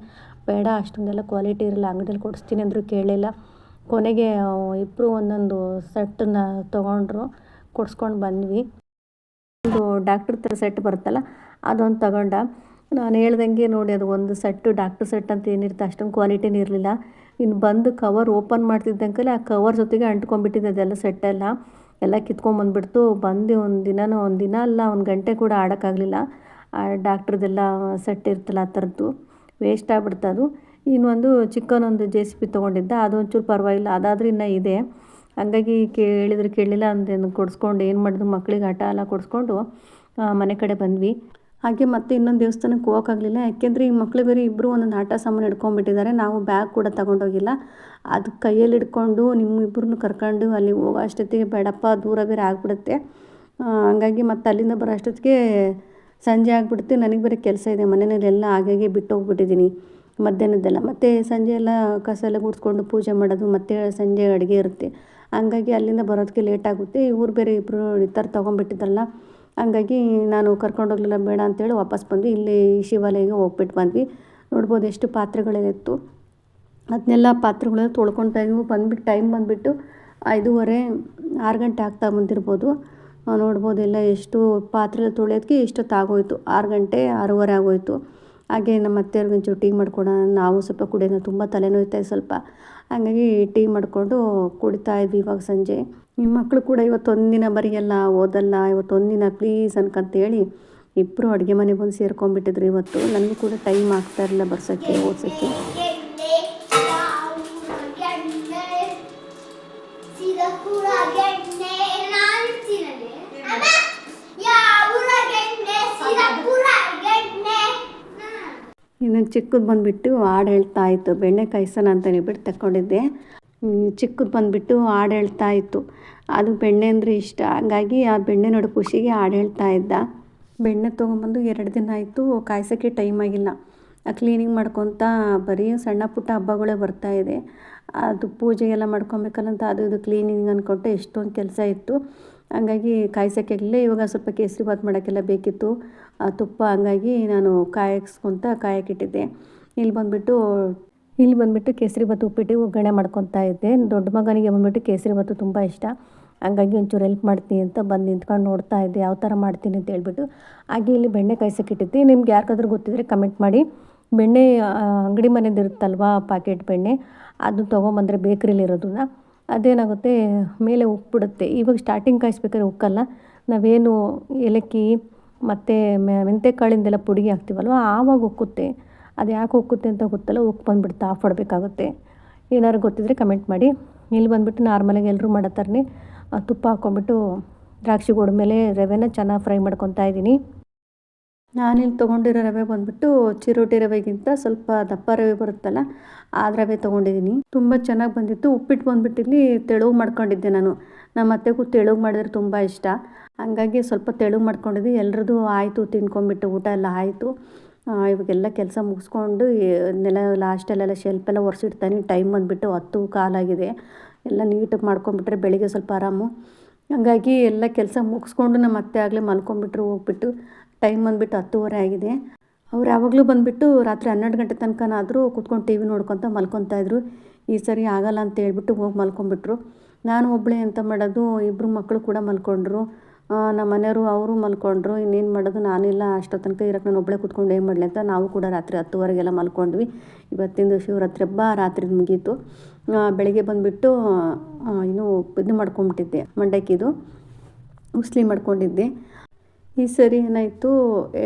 ಬೇಡ ಅಷ್ಟೊಂದೆಲ್ಲ ಕ್ವಾಲಿಟಿ ಇರಲ್ಲ, ಅಂಗಡಿಯಲ್ಲಿ ಕೊಡಿಸ್ತೀನಿ ಅಂದರೂ ಕೇಳಿಲ್ಲ. ಕೊನೆಗೆ ಇಬ್ಬರು ಒಂದೊಂದು ಸೆಟ್ಟನ್ನ ತೊಗೊಂಡ್ರು, ಕೊಡಿಸ್ಕೊಂಡು ಬಂದ್ವಿ. ಒಂದು ಡಾಕ್ಟ್ರ್ ಥರ ಸೆಟ್ ಬರುತ್ತಲ್ಲ ಅದೊಂದು ತಗೊಂಡ. ನಾನು ಹೇಳ್ದಂಗೆ ನೋಡಿ, ಅದು ಒಂದು ಸೆಟ್ಟು ಡಾಕ್ಟ್ರ್ ಸೆಟ್ ಅಂತ ಏನಿರುತ್ತೆ ಅಷ್ಟೊಂದು ಕ್ವಾಲಿಟಿನೇ ಇರಲಿಲ್ಲ. ಇನ್ನು ಬಂದು ಕವರ್ ಓಪನ್ ಮಾಡ್ತಿದ್ದಂಕಲೆ ಆ ಕವರ್ ಜೊತೆಗೆ ಅಂಟ್ಕೊಂಡ್ಬಿಟ್ಟಿದೆ ಅದೆಲ್ಲ ಸೆಟ್ಟೆಲ್ಲ. ಎಲ್ಲ ಕಿತ್ಕೊಂಬಂದ್ಬಿಡ್ತು. ಬಂದು ಒಂದು ದಿನ ಅಲ್ಲ 1 ಗಂಟೆ ಕೂಡ ಆಡೋಕ್ಕಾಗಲಿಲ್ಲ. ಆ ಡಾಕ್ಟ್ರದ್ದೆಲ್ಲ ಸೆಟ್ ಇರ್ತಲ್ಲ ಆ ಥರದ್ದು ವೇಸ್ಟ್ ಆಗಿಬಿಡ್ತು ಅದು. ಇನ್ನೊಂದು ಚಿಕ್ಕನೊಂದು JCB ತೊಗೊಂಡಿದ್ದ, ಅದು ಒಂಚೂರು ಪರವಾಗಿಲ್ಲ, ಅದಾದರೂ ಇನ್ನೂ ಇದೆ. ಹಂಗಾಗಿ ಕೇಳಲಿಲ್ಲ ಅಂದೇನು ಕೊಡಿಸ್ಕೊಂಡು ಏನು ಮಾಡಿದ್ರು, ಮಕ್ಕಳಿಗೆ ಆಟ ಎಲ್ಲ ಕೊಡಿಸ್ಕೊಂಡು ಮನೆ ಕಡೆ ಬಂದ್ವಿ. ಹಾಗೆ ಮತ್ತೆ ಇನ್ನೊಂದು ದೇವಸ್ಥಾನಕ್ಕೆ ಹೋಗೋಕ್ಕಾಗಲಿಲ್ಲ, ಯಾಕೆಂದರೆ ಈ ಮಕ್ಕಳು ಬೇರೆ ಇಬ್ಬರು ಒಂದೊಂದು ಆಟ ಸಾಮಾನು ಹಿಡ್ಕೊಂಡ್ಬಿಟ್ಟಿದ್ದಾರೆ. ನಾವು ಬ್ಯಾಗ್ ಕೂಡ ತಗೊಂಡೋಗಿಲ್ಲ. ಅದು ಕೈಯಲ್ಲಿ ಹಿಡ್ಕೊಂಡು ನಿಮ್ಮಿಬ್ಬರನ್ನು ಕರ್ಕೊಂಡು ಅಲ್ಲಿ ಹೋಗೋ ಅಷ್ಟೊತ್ತಿಗೆ ಬೇಡಪ್ಪ, ದೂರ ಬೇರೆ ಆಗಿಬಿಡುತ್ತೆ. ಹಂಗಾಗಿ ಮತ್ತೆ ಅಲ್ಲಿಂದ ಬರೋ ಅಷ್ಟೊತ್ತಿಗೆ ಸಂಜೆ ಆಗಿಬಿಡುತ್ತೆ. ನನಗೆ ಬೇರೆ ಕೆಲಸ ಇದೆ ಮನೆಯಲ್ಲೆಲ್ಲ, ಹಾಗಾಗಿ ಬಿಟ್ಟು ಹೋಗ್ಬಿಟ್ಟಿದ್ದೀನಿ ಮಧ್ಯಾಹ್ನದ್ದೆಲ್ಲ. ಮತ್ತು ಸಂಜೆ ಎಲ್ಲ ಕಸ ಎಲ್ಲ ಗುಡಿಸ್ಕೊಂಡು ಪೂಜೆ ಮಾಡೋದು, ಮತ್ತು ಸಂಜೆ ಅಡುಗೆ ಇರುತ್ತೆ. ಹಂಗಾಗಿ ಅಲ್ಲಿಂದ ಬರೋದಕ್ಕೆ ಲೇಟ್ ಆಗುತ್ತೆ. ಇವ್ರು ಬೇರೆ ಇಬ್ಬರು ಈ ಥರ ತೊಗೊಂಡ್ಬಿಟ್ಟಿದ್ರಲ್ಲ, ಹಂಗಾಗಿ ನಾನು ಕರ್ಕೊಂಡೋಗ್ಲಿಲ್ಲ, ಬೇಡ ಅಂತೇಳಿ ವಾಪಸ್ ಬಂದ್ವಿ. ಇಲ್ಲಿ ಶಿವಾಲಯಗೆ ಹೋಗ್ಬಿಟ್ಟು ಬಂದ್ವಿ. ನೋಡ್ಬೋದು ಎಷ್ಟು ಪಾತ್ರೆಗಳಿತ್ತು. ಅದನ್ನೆಲ್ಲ ಪಾತ್ರೆಗಳೆಲ್ಲ ತೊಳ್ಕೊತಾ ಇದ್ವಿ. ಬಂದ್ಬಿಟ್ಟು ಟೈಮ್ ಬಂದುಬಿಟ್ಟು 5:30-6 ಗಂಟೆ ಆಗ್ತಾ ಬಂದಿರ್ಬೋದು. ನೋಡ್ಬೋದು ಎಲ್ಲ ಎಷ್ಟು ಪಾತ್ರೆ ತೊಳೆಯೋದಕ್ಕೆ ಎಷ್ಟೊತ್ತಾಗೋಯ್ತು. 6 ಗಂಟೆ 6:30 ಆಗೋಯಿತು. ಹಾಗೆ ನಮ್ಮ ಅತ್ತೆಯವ್ರಿಗೆ ಒಂಚೂರು ಟೀ ಮಾಡ್ಕೊಡೋಣ, ನಾವು ಸ್ವಲ್ಪ ಕುಡಿಯೋಣ, ತುಂಬ ತಲೆನೋಯ್ತಾಯಿದೆ ಸ್ವಲ್ಪ. ಹಾಗಾಗಿ ಟೀ ಮಾಡಿಕೊಂಡು ಕುಡಿತಾ ಇದ್ವಿ ಇವಾಗ ಸಂಜೆ. ನಿಮ್ಮ ಮಕ್ಕಳು ಕೂಡ ಇವತ್ತೊಂದಿನ ಬರೆಯಲ್ಲ, ಓದಲ್ಲ, ಇವತ್ತೊಂದಿನ ಪ್ಲೀಸ್ ಅನ್ಕಂತೇಳಿ ಇಬ್ಬರು ಅಡುಗೆ ಮನೆ ಬಂದು ಸೇರ್ಕೊಂಡ್ಬಿಟ್ಟಿದ್ರು ಇವತ್ತು. ನನಗೂ ಕೂಡ ಟೈಮ್ ಆಗ್ತಾ ಇರಲಿಲ್ಲ ಬರ್ಸೋಕ್ಕೆ, ಓದಿಸೋಕ್ಕೆ. ಇನ್ನೊಂದು ಚಿಕ್ಕದು ಬಂದುಬಿಟ್ಟು ಹಾಡು ಹೇಳ್ತಾ ಇತ್ತು. ಬೆಣ್ಣೆ ಕಾಯಿಸೋಣ ಅಂತ ಹೇಳ್ಬಿಟ್ಟು ತಗೊಂಡಿದ್ದೆ. ಚಿಕ್ಕದು ಬಂದುಬಿಟ್ಟು ಹಾಡು ಹೇಳ್ತಾ ಇತ್ತು. ಅದು ಬೆಣ್ಣೆ ಅಂದರೆ ಇಷ್ಟ, ಹಂಗಾಗಿ ಆ ಬೆಣ್ಣೆ ನೋಡೋ ಖುಷಿಗೆ ಹಾಡು ಹೇಳ್ತಾ ಇದ್ದ. ಬೆಣ್ಣೆ ತೊಗೊಂಬಂದು 2 ದಿನ ಆಯಿತು, ಕಾಯಿಸೋಕ್ಕೆ ಟೈಮ್ ಆಗಿಲ್ಲ. ಕ್ಲೀನಿಂಗ್ ಮಾಡ್ಕೊತ ಬರೀ ಸಣ್ಣ ಪುಟ್ಟ ಹಬ್ಬಗಳೇ ಬರ್ತಾಯಿದೆ. ಅದು ಪೂಜೆಗೆಲ್ಲ ಮಾಡ್ಕೊಬೇಕಲ್ಲಂತ ಅದು ಇದು ಕ್ಲೀನಿಂಗ್ ಅಂದ್ಕೊಟ್ಟು ಎಷ್ಟೊಂದು ಕೆಲಸ ಇತ್ತು. ಹಂಗಾಗಿ ಕಾಯಿಸೋಕ್ಕಾಗಲಿಲ್ಲ. ಇವಾಗ ಸ್ವಲ್ಪ ಕೇಸರಿ ಬಾತ್ ಮಾಡೋಕ್ಕೆಲ್ಲ ಬೇಕಿತ್ತು ತುಪ್ಪ, ಹಂಗಾಗಿ ನಾನು ಕಾಯಕ್ಕಿಟ್ಟಿದ್ದೆ. ಇಲ್ಲಿ ಬಂದುಬಿಟ್ಟು ಕೇಸರಿ ಬಾತ್ ಉಪ್ಪಿಟ್ಟು ಒಗ್ಗರಣೆ ಮಾಡ್ಕೊತಾ ಇದ್ದೆ. ದೊಡ್ಡ ಮಗನಿಗೆ ಬಂದುಬಿಟ್ಟು ಕೇಸರಿ ಬಾತು ತುಂಬ ಇಷ್ಟ, ಹಂಗಾಗಿ ಒಂಚೂರು ಹೆಲ್ಪ್ ಮಾಡ್ತೀನಿ ಅಂತ ಬಂದು ನಿಂತ್ಕೊಂಡು ನೋಡ್ತಾ ಇದ್ದೆ ಯಾವ ಥರ ಮಾಡ್ತೀನಿ ಅಂತ ಹೇಳ್ಬಿಟ್ಟು. ಹಾಗೆ ಇಲ್ಲಿ ಬೆಣ್ಣೆ ಕಾಯಿಸೋಕ್ಕಿಟ್ಟಿದ್ದೆ. ನಿಮ್ಗೆ ಯಾರಿಗಾದ್ರೂ ಗೊತ್ತಿದ್ರೆ ಕಮೆಂಟ್ ಮಾಡಿ. ಬೆಣ್ಣೆ ಅಂಗಡಿ ಮನೆದು ಇರುತ್ತಲ್ವ ಪ್ಯಾಕೆಟ್ ಬೆಣ್ಣೆ, ಅದನ್ನು ತೊಗೊಂಬಂದರೆ ಬೇಕ್ರಿಲಿರೋದನ್ನ, ಅದೇನಾಗುತ್ತೆ ಮೇಲೆ ಉಕ್ಬಿಡುತ್ತೆ. ಇವಾಗ ಸ್ಟಾರ್ಟಿಂಗ್ ಕಾಯಿಸ್ಬೇಕಾದ್ರೆ ಉಕ್ಕಲ್ಲ. ನಾವೇನು ಏಲಕ್ಕಿ ಮತ್ತು ಮೆಂತೆಕಾಳಿಂದೆಲ್ಲ ಪುಡಿ ಹಾಕ್ತೀವಲ್ವ ಆವಾಗ ಉಕ್ಕುತ್ತೆ. ಅದು ಯಾಕೆ ಉಕ್ಕುತ್ತೆ ಅಂತ ಗೊತ್ತಲ್ಲ, ಉಕ್ಕು ಬಂದುಬಿಡುತ್ತೆ, ಆಫ್ ಮಾಡಬೇಕಾಗುತ್ತೆ. ಏನಾದ್ರು ಗೊತ್ತಿದ್ರೆ ಕಮೆಂಟ್ ಮಾಡಿ. ಇಲ್ಲಿ ಬಂದುಬಿಟ್ಟು ನಾರ್ಮಲಾಗಿ ಎಲ್ಲರೂ ಮಾಡೋ ಥರನೇ ತುಪ್ಪ ಹಾಕ್ಕೊಂಬಿಟ್ಟು ದ್ರಾಕ್ಷಿ ಗೋಡ ಮೇಲೆ ರವೆನ ಚೆನ್ನಾಗಿ ಫ್ರೈ ಮಾಡ್ಕೊತಾ ಇದ್ದೀನಿ. ನಾನಿಲ್ಲಿ ತೊಗೊಂಡಿರೋ ರವೆ ಬಂದುಬಿಟ್ಟು ಚಿರೋಟಿ ರವೆಗಿಂತ ಸ್ವಲ್ಪ ದಪ್ಪ ರವೆ ಬರುತ್ತಲ್ಲ ಆ ರವೆ ತೊಗೊಂಡಿದ್ದೀನಿ. ತುಂಬ ಚೆನ್ನಾಗಿ ಬಂದಿತ್ತು. ಉಪ್ಪಿಟ್ಟು ಬಂದುಬಿಟ್ಟು ಇಲ್ಲಿ ತೆಳುವು ಮಾಡ್ಕೊಂಡಿದ್ದೆ ನಾನು. ನಮ್ಮ ಅತ್ತೆಗೂ ತೆಳುವು ಮಾಡಿದ್ರೆ ತುಂಬ ಇಷ್ಟ. ಹಂಗಾಗಿ ಸ್ವಲ್ಪ ತೆಳುವು ಮಾಡ್ಕೊಂಡಿದ್ದೆ. ಎಲ್ರದ್ದು ಆಯಿತು, ತಿನ್ಕೊಂಬಿಟ್ಟು ಊಟ ಎಲ್ಲ ಆಯಿತು. ಇವಾಗೆಲ್ಲ ಕೆಲಸ ಮುಗಿಸ್ಕೊಂಡು ನೆಲ ಲಾಸ್ಟಲ್ಲೆಲ್ಲ ಶೆಲ್ಫೆಲ್ಲ ಒರೆಸಿಡ್ತಾನೆ. ಟೈಮ್ ಬಂದುಬಿಟ್ಟು 10:15 ಎಲ್ಲ ನೀಟಾಗಿ ಮಾಡ್ಕೊಂಬಿಟ್ರೆ ಬೆಳಿಗ್ಗೆ ಸ್ವಲ್ಪ ಆರಾಮು. ಹಂಗಾಗಿ ಎಲ್ಲ ಕೆಲಸ ಮುಗಿಸ್ಕೊಂಡು ನಮ್ಮ ಅತ್ತೆ ಆಗಲೇ ಮಲ್ಕೊಂಬಿಟ್ರು ಹೋಗ್ಬಿಟ್ಟು. ಟೈಮ್ ಬಂದುಬಿಟ್ಟು 10:30 ಆಗಿದೆ. ಅವ್ರು ಯಾವಾಗಲೂ ಬಂದುಬಿಟ್ಟು ರಾತ್ರಿ 12 ಗಂಟೆ ತನಕನಾದರೂ ಕೂತ್ಕೊಂಡು ಟಿ ವಿ ನೋಡ್ಕೊತ ಮಲ್ಕೊತಾಯಿದ್ರು. ಈ ಸರಿ ಆಗಲ್ಲ ಅಂತ ಹೇಳ್ಬಿಟ್ಟು ಹೋಗಿ ಮಲ್ಕೊಂಬಿಟ್ರು. ನಾನು ಒಬ್ಬಳೇ ಎಂತ ಮಾಡೋದು, ಇಬ್ಬರು ಮಕ್ಕಳು ಕೂಡ ಮಲ್ಕೊಂಡ್ರು. ನಮ್ಮ ಮನೆಯವರು ಅವರು ಮಲ್ಕೊಂಡ್ರು. ಇನ್ನೇನು ಮಾಡೋದು, ನಾನಿಲ್ಲ ಅಷ್ಟೊತ್ತು ತನಕ ಇರೋಕ್ಕೆ ನಾನು ಒಬ್ಬಳೇ ಕೂತ್ಕೊಂಡು ಏನು ಮಾಡಲಿ ಅಂತ ನಾವು ಕೂಡ ರಾತ್ರಿ 10:30 ಮಲ್ಕೊಂಡ್ವಿ. ಇವತ್ತಿಂದು ಶಿವರಾತ್ರಿ ಹಬ್ಬ ರಾತ್ರಿ ಮುಗೀತು. ಬೆಳಗ್ಗೆ ಬಂದುಬಿಟ್ಟು ಇನ್ನೂ ಇದು ಮಾಡ್ಕೊಂಬಿಟ್ಟಿದ್ದೆ, ಮಂಡಕ್ಕಿದು ಉಸ್ಲಿ ಮಾಡ್ಕೊಂಡಿದ್ದೆ. ಈ ಸರಿ ಏನಾಯಿತು,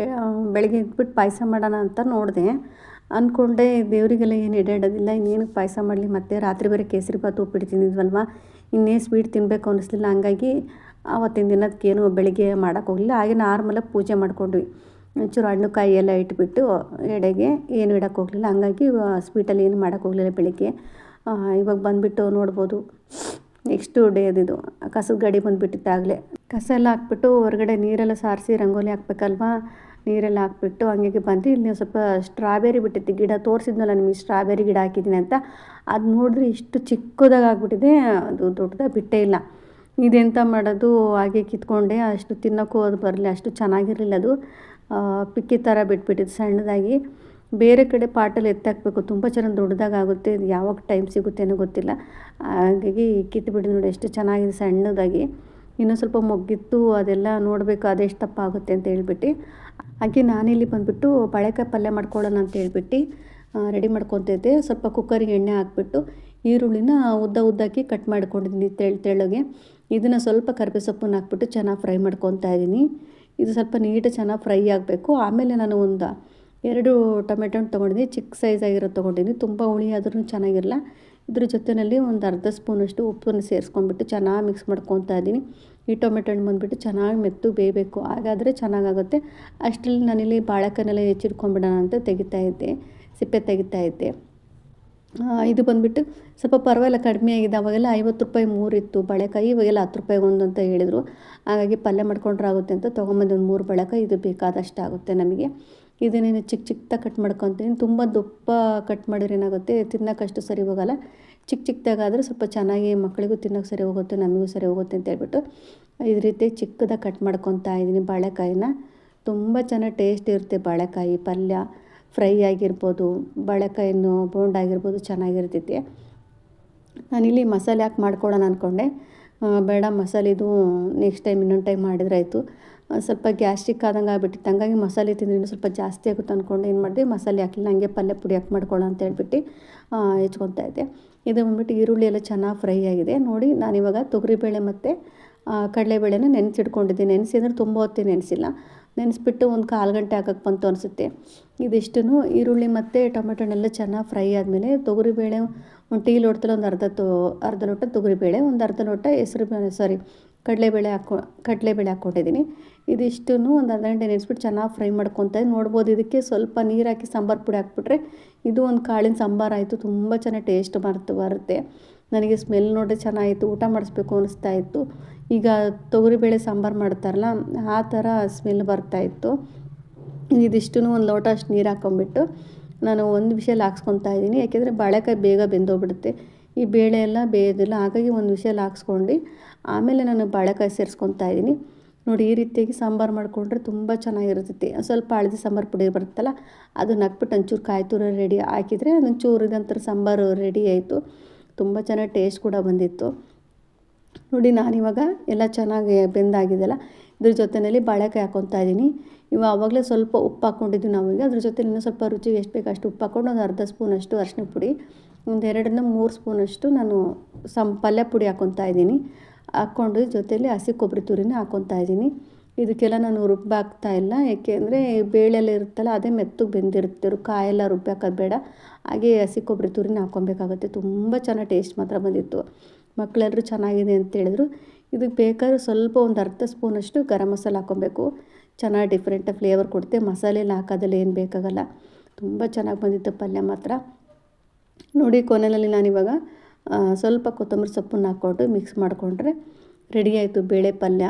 ಬೆಳಗ್ಗೆ ಎದ್ಬಿಟ್ಟು ಪಾಯಸ ಮಾಡೋಣ ಅಂತ ನೋಡಿದೆ. ಅಂದ್ಕೊಂಡೆ ದೇವರಿಗೆಲ್ಲ ಏನು ಎಡೆಡೋದಿಲ್ಲ, ಇನ್ನೇನಕ್ಕೆ ಪಾಯಸ ಮಾಡಲಿ, ಮತ್ತು ರಾತ್ರಿ ಬೇರೆ ಕೇಸರಿ ಬಾತು ಉಪ್ಪಿಟ್ಟು ತಿಂದಿದ್ವಲ್ವ, ಇನ್ನೇನು ಸ್ವೀಟ್ ತಿನ್ನಬೇಕು ಅನ್ನಿಸ್ಲಿಲ್ಲ. ಹಂಗಾಗಿ ಆವತ್ತಿನ ದಿನದಕ್ಕೇನು ಬೆಳಿಗ್ಗೆ ಮಾಡೋಕ್ಕೆ ಹೋಗಲಿಲ್ಲ. ಹಾಗೆ ನಾರ್ಮಲಾಗಿ ಪೂಜೆ ಮಾಡ್ಕೊಂಡ್ವಿ. ಒಂಚೂರು ಹಣ್ಣು ಕಾಯಿ ಎಲ್ಲ ಇಟ್ಬಿಟ್ಟು ಎಡೆಗೆ ಏನು ಇಡೋಕ್ಕೆ ಹೋಗಲಿಲ್ಲ. ಹಂಗಾಗಿ ಸ್ವೀಟಲ್ಲಿ ಏನು ಮಾಡೋಕ್ಕೆ ಹೋಗಲಿಲ್ಲ ಬೆಳಿಗ್ಗೆ. ಇವಾಗ ಬಂದುಬಿಟ್ಟು ನೋಡ್ಬೋದು ನೆಕ್ಸ್ಟು ಡೇ ಅದಿದು ಕಸದ ಗಾಡಿ ಬಂದುಬಿಟ್ಟಿತ್ತಾಗಲೇ. ಕಸ ಎಲ್ಲ ಹಾಕ್ಬಿಟ್ಟು ಹೊರಗಡೆ ನೀರೆಲ್ಲ ಸಾರಿಸಿ ರಂಗೋಲಿ ಹಾಕ್ಬೇಕಲ್ವಾ, ನೀರೆಲ್ಲ ಹಾಕ್ಬಿಟ್ಟು ಹಂಗಾಗಿ ಬಂದು ಇಲ್ಲಿ ಸ್ವಲ್ಪ ಸ್ಟ್ರಾಬೆರಿ ಬಿಟ್ಟಿತ್ತು ಗಿಡ. ತೋರಿಸಿದ್ನಲ್ಲ ನಿಮಗೆ ಸ್ಟ್ರಾಬೆರಿ ಗಿಡ ಹಾಕಿದ್ದೀನಿ ಅಂತ. ಅದು ನೋಡಿದ್ರೆ ಇಷ್ಟು ಚಿಕ್ಕದಾಗಿ ಆಗ್ಬಿಟ್ಟಿದೆ, ಅದು ದೊಡ್ಡದಾಗಿ ಬಿಟ್ಟೇ ಇಲ್ಲ. ಇದೆಂತ ಮಾಡೋದು, ಹಾಗೆ ಕಿತ್ಕೊಂಡೆ. ಅಷ್ಟು ತಿನ್ನೋಕ್ಕೂ ಅದು ಬರಲಿ, ಅಷ್ಟು ಚೆನ್ನಾಗಿರಲಿಲ್ಲ ಅದು. ಪಿಕ್ಕಿ ಥರ ಬಿಟ್ಬಿಟ್ಟಿದ್ದು ಸಣ್ಣದಾಗಿ. ಬೇರೆ ಕಡೆ ಪಾಟಲ್ಲಿ ಎತ್ತಾಕಬೇಕು, ತುಂಬ ಚೆನ್ನಾಗಿ ದೊಡ್ಡದಾಗುತ್ತೆ. ಇದು ಯಾವಾಗ ಟೈಮ್ ಸಿಗುತ್ತೆ ಅನ್ನೋ ಗೊತ್ತಿಲ್ಲ. ಹಾಗಾಗಿ ಕಿತ್ತುಬಿಟ್ಟು ನೋಡಿ ಎಷ್ಟು ಚೆನ್ನಾಗಿದೆ ಸಣ್ಣದಾಗಿ. ಇನ್ನೂ ಸ್ವಲ್ಪ ಮೊಗ್ಗಿತ್ತು, ಅದೆಲ್ಲ ನೋಡಬೇಕು ಅದೆಷ್ಟು ದಪ್ಪ ಆಗುತ್ತೆ ಅಂತ ಹೇಳ್ಬಿಟ್ಟು. ಹಾಗೆ ನಾನಿಲ್ಲಿ ಬಂದುಬಿಟ್ಟು ಬಾಳೆಕಾಯಿ ಪಲ್ಯ ಮಾಡ್ಕೊಳ್ಳೋಣ ಅಂತ ಹೇಳ್ಬಿಟ್ಟು ರೆಡಿ ಮಾಡ್ಕೊತಿದ್ದೆ. ಸ್ವಲ್ಪ ಕುಕ್ಕರಿಗೆ ಎಣ್ಣೆ ಹಾಕ್ಬಿಟ್ಟು ಈರುಳ್ಳಿನ ಉದ್ದಾಕಿ ಕಟ್ ಮಾಡ್ಕೊಂಡಿದ್ದೀನಿ ತೆಳ್ಳಗೆ. ಇದನ್ನು ಸ್ವಲ್ಪ ಕರಿಬೇವು ಸೊಪ್ಪನ್ನು ಹಾಕ್ಬಿಟ್ಟು ಚೆನ್ನಾಗಿ ಫ್ರೈ ಮಾಡ್ಕೊತಾ ಇದ್ದೀನಿ. ಇದು ಸ್ವಲ್ಪ ನೀಟಾಗಿ ಚೆನ್ನಾಗಿ ಫ್ರೈ ಆಗಬೇಕು. ಆಮೇಲೆ ನಾನು 2 ಟೊಮೆಟೊ ತೊಗೊಂಡಿದ್ದೀನಿ, ಚಿಕ್ಕ ಸೈಜಾಗಿರೋದು ತೊಗೊಂಡಿದ್ದೀನಿ. ತುಂಬ ಹುಳಿ ಆದ್ರೂ ಚೆನ್ನಾಗಿರಲ್ಲ. ಇದ್ರ ಜೊತೆಯಲ್ಲಿ ಒಂದು ಅರ್ಧ ಸ್ಪೂನಷ್ಟು ಉಪ್ಪನ್ನು ಸೇರಿಸ್ಕೊಂಡ್ಬಿಟ್ಟು ಚೆನ್ನಾಗಿ ಮಿಕ್ಸ್ ಮಾಡ್ಕೊತಾ ಇದ್ದೀನಿ. ಈ ಟೊಮೆಟೊ ಹಣ್ಣು ಬಂದುಬಿಟ್ಟು ಚೆನ್ನಾಗಿ ಮೆತ್ತು ಬೇಯಬೇಕು, ಹಾಗಾದರೆ ಚೆನ್ನಾಗಾಗುತ್ತೆ. ಅಷ್ಟರಲ್ಲಿ ನಾನಿಲ್ಲಿ ಬಾಳೆಕಾಯಿನೆಲ್ಲ ಹೆಚ್ಚಿಟ್ಕೊಂಡ್ಬಿಡೋಣ ಅಂತ ಸಿಪ್ಪೆ ತೆಗಿತಾ ಇದ್ದೆ. ಇದು ಬಂದುಬಿಟ್ಟು ಸ್ವಲ್ಪ ಪರವಾಗಿಲ್ಲ ಕಡಿಮೆ ಆಗಿದೆ. ಅವಾಗೆಲ್ಲ 50 ರೂಪಾಯಿ 3 ಇತ್ತು ಬಾಳೆಕಾಯಿ, ಇವಾಗೆಲ್ಲ 10 ರೂಪಾಯಿ 1 ಅಂತ ಹೇಳಿದರು. ಹಾಗಾಗಿ ಪಲ್ಯ ಮಾಡ್ಕೊಂಡ್ರೆ ಆಗುತ್ತೆ ಅಂತ ತೊಗೊಂಬಂದು ಒಂದು 3 ಬಾಳೆಕಾಯಿ. ಇದು ಬೇಕಾದಷ್ಟು ಆಗುತ್ತೆ ನಮಗೆ. ಇದನ್ನೇನು ಚಿಕ್ಕದಾಗಿ ಕಟ್ ಮಾಡ್ಕೊತೀನಿ. ತುಂಬ ದಪ್ಪ ಕಟ್ ಮಾಡಿದ್ರೆ ಏನಾಗುತ್ತೆ, ತಿನ್ನೋಕ್ಕಷ್ಟು ಸರಿ ಹೋಗೋಲ್ಲ. ಚಿಕ್ಕದಾಗಾದರೆ ಸ್ವಲ್ಪ ಚೆನ್ನಾಗಿ ಮಕ್ಕಳಿಗೂ ತಿನ್ನೋಕ್ಕೆ ಸರಿ ಹೋಗುತ್ತೆ, ನಮಗೂ ಸರಿ ಹೋಗುತ್ತೆ ಅಂತ ಹೇಳ್ಬಿಟ್ಟು ಈ ರೀತಿ ಚಿಕ್ಕದಾಗಿ ಕಟ್ ಮಾಡ್ಕೊತಾ ಇದ್ದೀನಿ ಬಾಳೆಕಾಯಿನ. ತುಂಬ ಚೆನ್ನಾಗಿ ಟೇಸ್ಟ್ ಇರುತ್ತೆ ಬಾಳೆಕಾಯಿ ಪಲ್ಯ. ಫ್ರೈ ಆಗಿರ್ಬೋದು, ಬಾಳೆಕಾಯಿನೂ ಬೋಂಡ ಆಗಿರ್ಬೋದು, ಚೆನ್ನಾಗಿರ್ತೈತಿ. ನಾನಿಲ್ಲಿ ಮಸಾಲೆ ಹಾಕಿ ಮಾಡ್ಕೊಳ್ಳೋಣ ಅಂದ್ಕೊಂಡೆ. ಬೇಡ ಮಸಾಲೆದು ನೆಕ್ಸ್ಟ್ ಟೈಮ್ ಇನ್ನೊಂದು ಟೈಮ್ ಮಾಡಿದ್ರಾಯ್ತು. ಸ್ವಲ್ಪ ಗ್ಯಾಸ್ಟ್ರಿಕ್ ಆದಂಗೆ ಆಗ್ಬಿಟ್ಟಿತ್ತು. ಹಂಗಾಗಿ ಮಸಾಲೆ ತಿಂದ್ರೆ ಇನ್ನೂ ಸ್ವಲ್ಪ ಜಾಸ್ತಿ ಆಗುತ್ತೆ ಅಂದ್ಕೊಂಡು ಏನು ಮಾಡಿದೆ, ಮಸಾಲೆ ಹಾಕಲಿಲ್ಲ, ಹಂಗೆ ಪಲ್ಯ ಪುಡಿ ಹಾಕಿ ಮಾಡ್ಕೊಳ್ಳೋ ಅಂತ ಹೇಳ್ಬಿಟ್ಟು ಹೆಚ್ಕೊತಾ ಇದ್ದೆ. ಇದು ಬಂದುಬಿಟ್ಟು ಈರುಳ್ಳಿ ಎಲ್ಲ ಚೆನ್ನಾಗಿ ಫ್ರೈ ಆಗಿದೆ. ನೋಡಿ ನಾನಿವಾಗ ತೊಗರಿಬೇಳೆ ಮತ್ತು ಕಡಲೆಬೇಳೆನ ನೆನೆಸಿಟ್ಕೊಂಡಿದ್ದೆ. ನೆನೆಸಿದ್ರೆ ತುಂಬ ಹೊತ್ತು ನೆನೆಸಿಲ್ಲ, ನೆನೆಸ್ಬಿಟ್ಟು ಒಂದು 1/4 ಗಂಟೆ ಹಾಕಕ್ಕೆ ಬಂತು ಅನಿಸುತ್ತೆ. ಇದಿಷ್ಟನ್ನು ಈರುಳ್ಳಿ ಮತ್ತು ಟೊಮೆಟೊನೆಲ್ಲ ಚೆನ್ನಾಗಿ ಫ್ರೈ ಆದಮೇಲೆ ತೊಗರಿಬೇಳೆ ಒಂದು ಟೀ ಲೋಟದಲ್ಲಿ ಒಂದು ಅರ್ಧ ಲೋಟ ತೊಗರಿಬೇಳೆ, ಒಂದು ಅರ್ಧ ಲೋಟ ಕಡಲೆಬೇಳೆ ಹಾಕ್ಕೊಂಡಿದ್ದೀನಿ. ಇದಿಷ್ಟನ್ನು ಒಂದು ಅರ್ಧ ಗಂಟೆ ನೆನೆಸ್ಬಿಟ್ಟು ಚೆನ್ನಾಗಿ ಫ್ರೈ ಮಾಡ್ಕೊತಾ ನೋಡ್ಬೋದು. ಇದಕ್ಕೆ ಸ್ವಲ್ಪ ನೀರು ಹಾಕಿ ಸಾಂಬಾರು ಪುಡಿ ಹಾಕ್ಬಿಟ್ರೆ ಇದು ಒಂದು ಕಾಳಿನ ಸಾಂಬಾರು ಆಯಿತು. ತುಂಬ ಚೆನ್ನಾಗಿ ಟೇಸ್ಟ್ ಬರುತ್ತೆ. ನನಗೆ ಸ್ಮೆಲ್ ನೋಡಿದ್ರೆ ಚೆನ್ನಾಗಿತ್ತು, ಊಟ ಮಾಡಿಸ್ಬೇಕು ಅನ್ನಿಸ್ತಾ ಇತ್ತು. ಈಗ ತೊಗರಿಬೇಳೆ ಸಾಂಬಾರು ಮಾಡ್ತಾರಲ್ಲ ಆ ಥರ ಸ್ಮೆಲ್ ಬರ್ತಾಯಿತ್ತು. ಇದಿಷ್ಟನ್ನು ಒಂದು ಲೋಟ ಅಷ್ಟು ನೀರು ಹಾಕ್ಕೊಂಬಿಟ್ಟು ನಾನು ಒಂದು ವಿಷಲ್ ಹಾಕ್ಸ್ಕೊತಾ ಇದ್ದೀನಿ. ಯಾಕೆಂದರೆ ಬಾಳೆಕಾಯಿ ಬೇಗ ಬೆಂದೋಗ್ಬಿಡುತ್ತೆ, ಈ ಬೇಳೆ ಎಲ್ಲ ಬೇಯೋದಿಲ್ಲ. ಹಾಗಾಗಿ ಒಂದು ವಿಷಲ್ ಹಾಕ್ಸ್ಕೊಂಡು ಆಮೇಲೆ ನಾನು ಬಾಳೆಕಾಯಿ ಸೇರಿಸ್ಕೊತಾ ಇದ್ದೀನಿ. ನೋಡಿ ಈ ರೀತಿಯಾಗಿ ಸಾಂಬಾರು ಮಾಡಿಕೊಂಡ್ರೆ ತುಂಬ ಚೆನ್ನಾಗಿರ್ತೈತಿ. ಸ್ವಲ್ಪ ಹಳದಿ ಸಾಂಬಾರು ಪುಡಿ ಬರುತ್ತಲ್ಲ ಅದನ್ನ ಹಾಕ್ಬಿಟ್ಟು ಒಂಚೂರು ಕಾಯಿ ತುರಿ ರೆಡಿ ಹಾಕಿದರೆ ಒಂಚೂರು ಇದಂತರ ಸಾಂಬಾರು ರೆಡಿ ಆಯಿತು. ತುಂಬ ಚೆನ್ನಾಗಿ ಟೇಸ್ಟ್ ಕೂಡ ಬಂದಿತ್ತು. ನೋಡಿ ನಾನಿವಾಗ ಎಲ್ಲ ಚೆನ್ನಾಗಿ ಬೆಂದಾಗಿದೆಯಲ್ಲ, ಇದ್ರ ಜೊತೆಯಲ್ಲಿ ಬಾಳೆಕಾಯಿ ಹಾಕ್ಕೊತಾ ಇದ್ದೀನಿ. ಆವಾಗಲೇ ಸ್ವಲ್ಪ ಉಪ್ಪು ಹಾಕ್ಕೊಂಡಿದ್ವಿ ನಾವೀಗ. ಅದ್ರ ಜೊತೆ ಇನ್ನೂ ಸ್ವಲ್ಪ ರುಚಿಗೆ ಎಷ್ಟು ಬೇಕು ಅಷ್ಟು ಉಪ್ಪು ಹಾಕ್ಕೊಂಡು ಒಂದು ಅರ್ಧ ಸ್ಪೂನಷ್ಟು ಅರಿಶಿನ ಪುಡಿ, ಒಂದು 2-3 ಸ್ಪೂನಷ್ಟು ನಾನು ಪಲ್ಯ ಪುಡಿ ಹಾಕ್ಕೊತಾ ಇದ್ದೀನಿ. ಹಾಕ್ಕೊಂಡು ಜೊತೆಯಲ್ಲಿ ಹಸಿ ಕೊಬ್ಬರಿ ತುರಿನ ಹಾಕ್ಕೊತಾ ಇದ್ದೀನಿ. ಇದಕ್ಕೆಲ್ಲ ನಾನು ರುಬ್ಬಾಕ್ತಾ ಇಲ್ಲ, ಏಕೆಂದರೆ ಬೇಳೆಲ್ಲ ಇರುತ್ತಲ್ಲ ಅದೇ ಮೆತ್ತಗೆ ಬೆಂದಿರುತ್ತೆ. ಕಾಯೆಲ್ಲ ರುಬ್ಬಾಕೋದು ಬೇಡ. ಹಾಗೆ ಹಸಿ ಕೊಬ್ಬರಿ ತುರಿನ ಹಾಕ್ಕೊಬೇಕಾಗುತ್ತೆ. ತುಂಬ ಚೆನ್ನಾಗಿ ಟೇಸ್ಟ್ ಮಾತ್ರ ಬಂದಿತ್ತು. ಮಕ್ಕಳೆಲ್ಲರೂ ಚೆನ್ನಾಗಿದೆ ಅಂತ ಹೇಳಿದ್ರು. ಇದಕ್ಕೆ ಬೇಕಾದ್ರೆ ಸ್ವಲ್ಪ ಒಂದು ಅರ್ಧ ಸ್ಪೂನಷ್ಟು ಗರಂ ಮಸಾಲ ಹಾಕ್ಕೊಬೇಕು. ಚೆನ್ನಾಗಿ ಡಿಫ್ರೆಂಟ್ ಫ್ಲೇವರ್ ಕೊಡುತ್ತೆ. ಮಸಾಲೆ ಎಲ್ಲ ಹಾಕೋದಲ್ಲ ಏನು ಬೇಕಾಗಲ್ಲ. ತುಂಬ ಚೆನ್ನಾಗಿ ಬಂದಿತ್ತು ಪಲ್ಯ ಮಾತ್ರ. ನೋಡಿ ಕೊನೆಯಲ್ಲಿ ನಾನಿವಾಗ ಸ್ವಲ್ಪ ಕೊತ್ತಂಬರಿ ಸೊಪ್ಪನ್ನು ಹಾಕ್ಕೊಂಡು ಮಿಕ್ಸ್ ಮಾಡಿಕೊಂಡ್ರೆ ರೆಡಿ ಆಯಿತು ಬೇಳೆ ಪಲ್ಯ.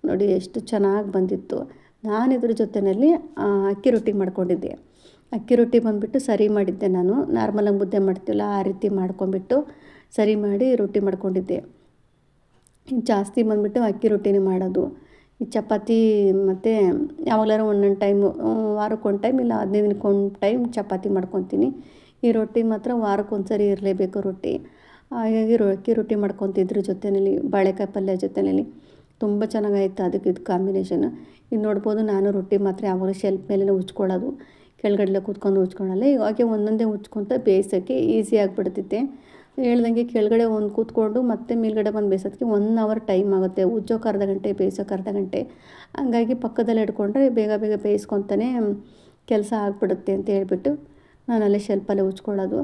ನೋಡಿ ಎಷ್ಟು ಚೆನ್ನಾಗಿ ಬಂದಿತ್ತು. ನಾನು ಇದ್ರ ಜೊತೆಯಲ್ಲಿ ಅಕ್ಕಿ ರೊಟ್ಟಿ ಮಾಡ್ಕೊಂಡಿದ್ದೆ. ಅಕ್ಕಿ ರೊಟ್ಟಿ ಬಂದುಬಿಟ್ಟು ಸರಿ ಮಾಡಿದ್ದೆ. ನಾನು ನಾರ್ಮಲಾಗಿ ಮುದ್ದೆ ಮಾಡ್ತೀವಲ್ಲ ಆ ರೀತಿ ಮಾಡ್ಕೊಂಬಿಟ್ಟು ಸರಿ ಮಾಡಿ ರೊಟ್ಟಿ ಮಾಡ್ಕೊಂಡಿದ್ದೆ. ಜಾಸ್ತಿ ಬಂದುಬಿಟ್ಟು ಅಕ್ಕಿ ರೊಟ್ಟಿನೇ ಮಾಡೋದು. ಈ ಚಪಾತಿ ಮತ್ತು ಯಾವಾಗಲಾರು ಒಂದೊಂದು ಟೈಮು ವಾರಕ್ಕೆ ಒಂದು ಟೈಮ್ ಇಲ್ಲ 15 ದಿನಕ್ಕೆ ಒಂದು ಟೈಮ್ ಚಪಾತಿ ಮಾಡ್ಕೊತೀನಿ. ಈ ರೊಟ್ಟಿ ಮಾತ್ರ ವಾರಕ್ಕೆ ಒಂದು ಸರಿ ಇರಲೇಬೇಕು ರೊಟ್ಟಿ. ಹಾಗಾಗಿ ಅಕ್ಕಿ ರೊಟ್ಟಿ ಮಾಡ್ಕೊತಿದ್ರ ಜೊತೆಯಲ್ಲಿ ಬಾಳೆಕಾಯಿ ಪಲ್ಯ ಜೊತೆಯಲ್ಲಿ ತುಂಬ ಚೆನ್ನಾಗಾಯಿತು ಅದಕ್ಕೆ ಇದು ಕಾಂಬಿನೇಷನ್. ಇದು ನೋಡ್ಬೋದು ನಾನು ರೊಟ್ಟಿ ಮಾತ್ರ ಯಾವಾಗಲೂ ಶೆಲ್ಫ್ ಮೇಲೇ ಉಚ್ಕೊಳ್ಳೋದು, ಕೆಳಗಡೆ ಕೂತ್ಕೊಂಡು ಉಚ್ಕೊಳ್ಳಲ್ಲ. ಇವಾಗೆ ಒಂದೊಂದೇ ಉಚ್ಕೊತ ಬೇಯಿಸೋಕ್ಕೆ ಈಸಿ ಆಗಿಬಿಡ್ತೈತೆ. ಹೇಳ್ದಂಗೆ ಕೆಳಗಡೆ ಒಂದು ಕೂತ್ಕೊಂಡು ಮತ್ತೆ ಮೇಲ್ಗಡೆ ಬಂದು ಬೇಯಿಸೋದಕ್ಕೆ 1 ಅವರ್ ಟೈಮ್ ಆಗುತ್ತೆ. ಉಜ್ಜೋಕೆ ಅರ್ಧ ಗಂಟೆ, ಬೇಯಿಸೋಕೆ ಅರ್ಧ ಗಂಟೆ. ಹಂಗಾಗಿ ಪಕ್ಕದಲ್ಲೇ ಇಟ್ಕೊಂಡ್ರೆ ಬೇಗ ಬೇಗ ಬೇಯಿಸ್ಕೊತಾನೆ ಕೆಲಸ ಆಗಿಬಿಡುತ್ತೆ ಅಂತ ಹೇಳ್ಬಿಟ್ಟು ನಾನು ಅಲ್ಲೇ ಶೆಲ್ಪಲ್ಲೇ ಉಚ್ಕೊಳ್ಳೋದು.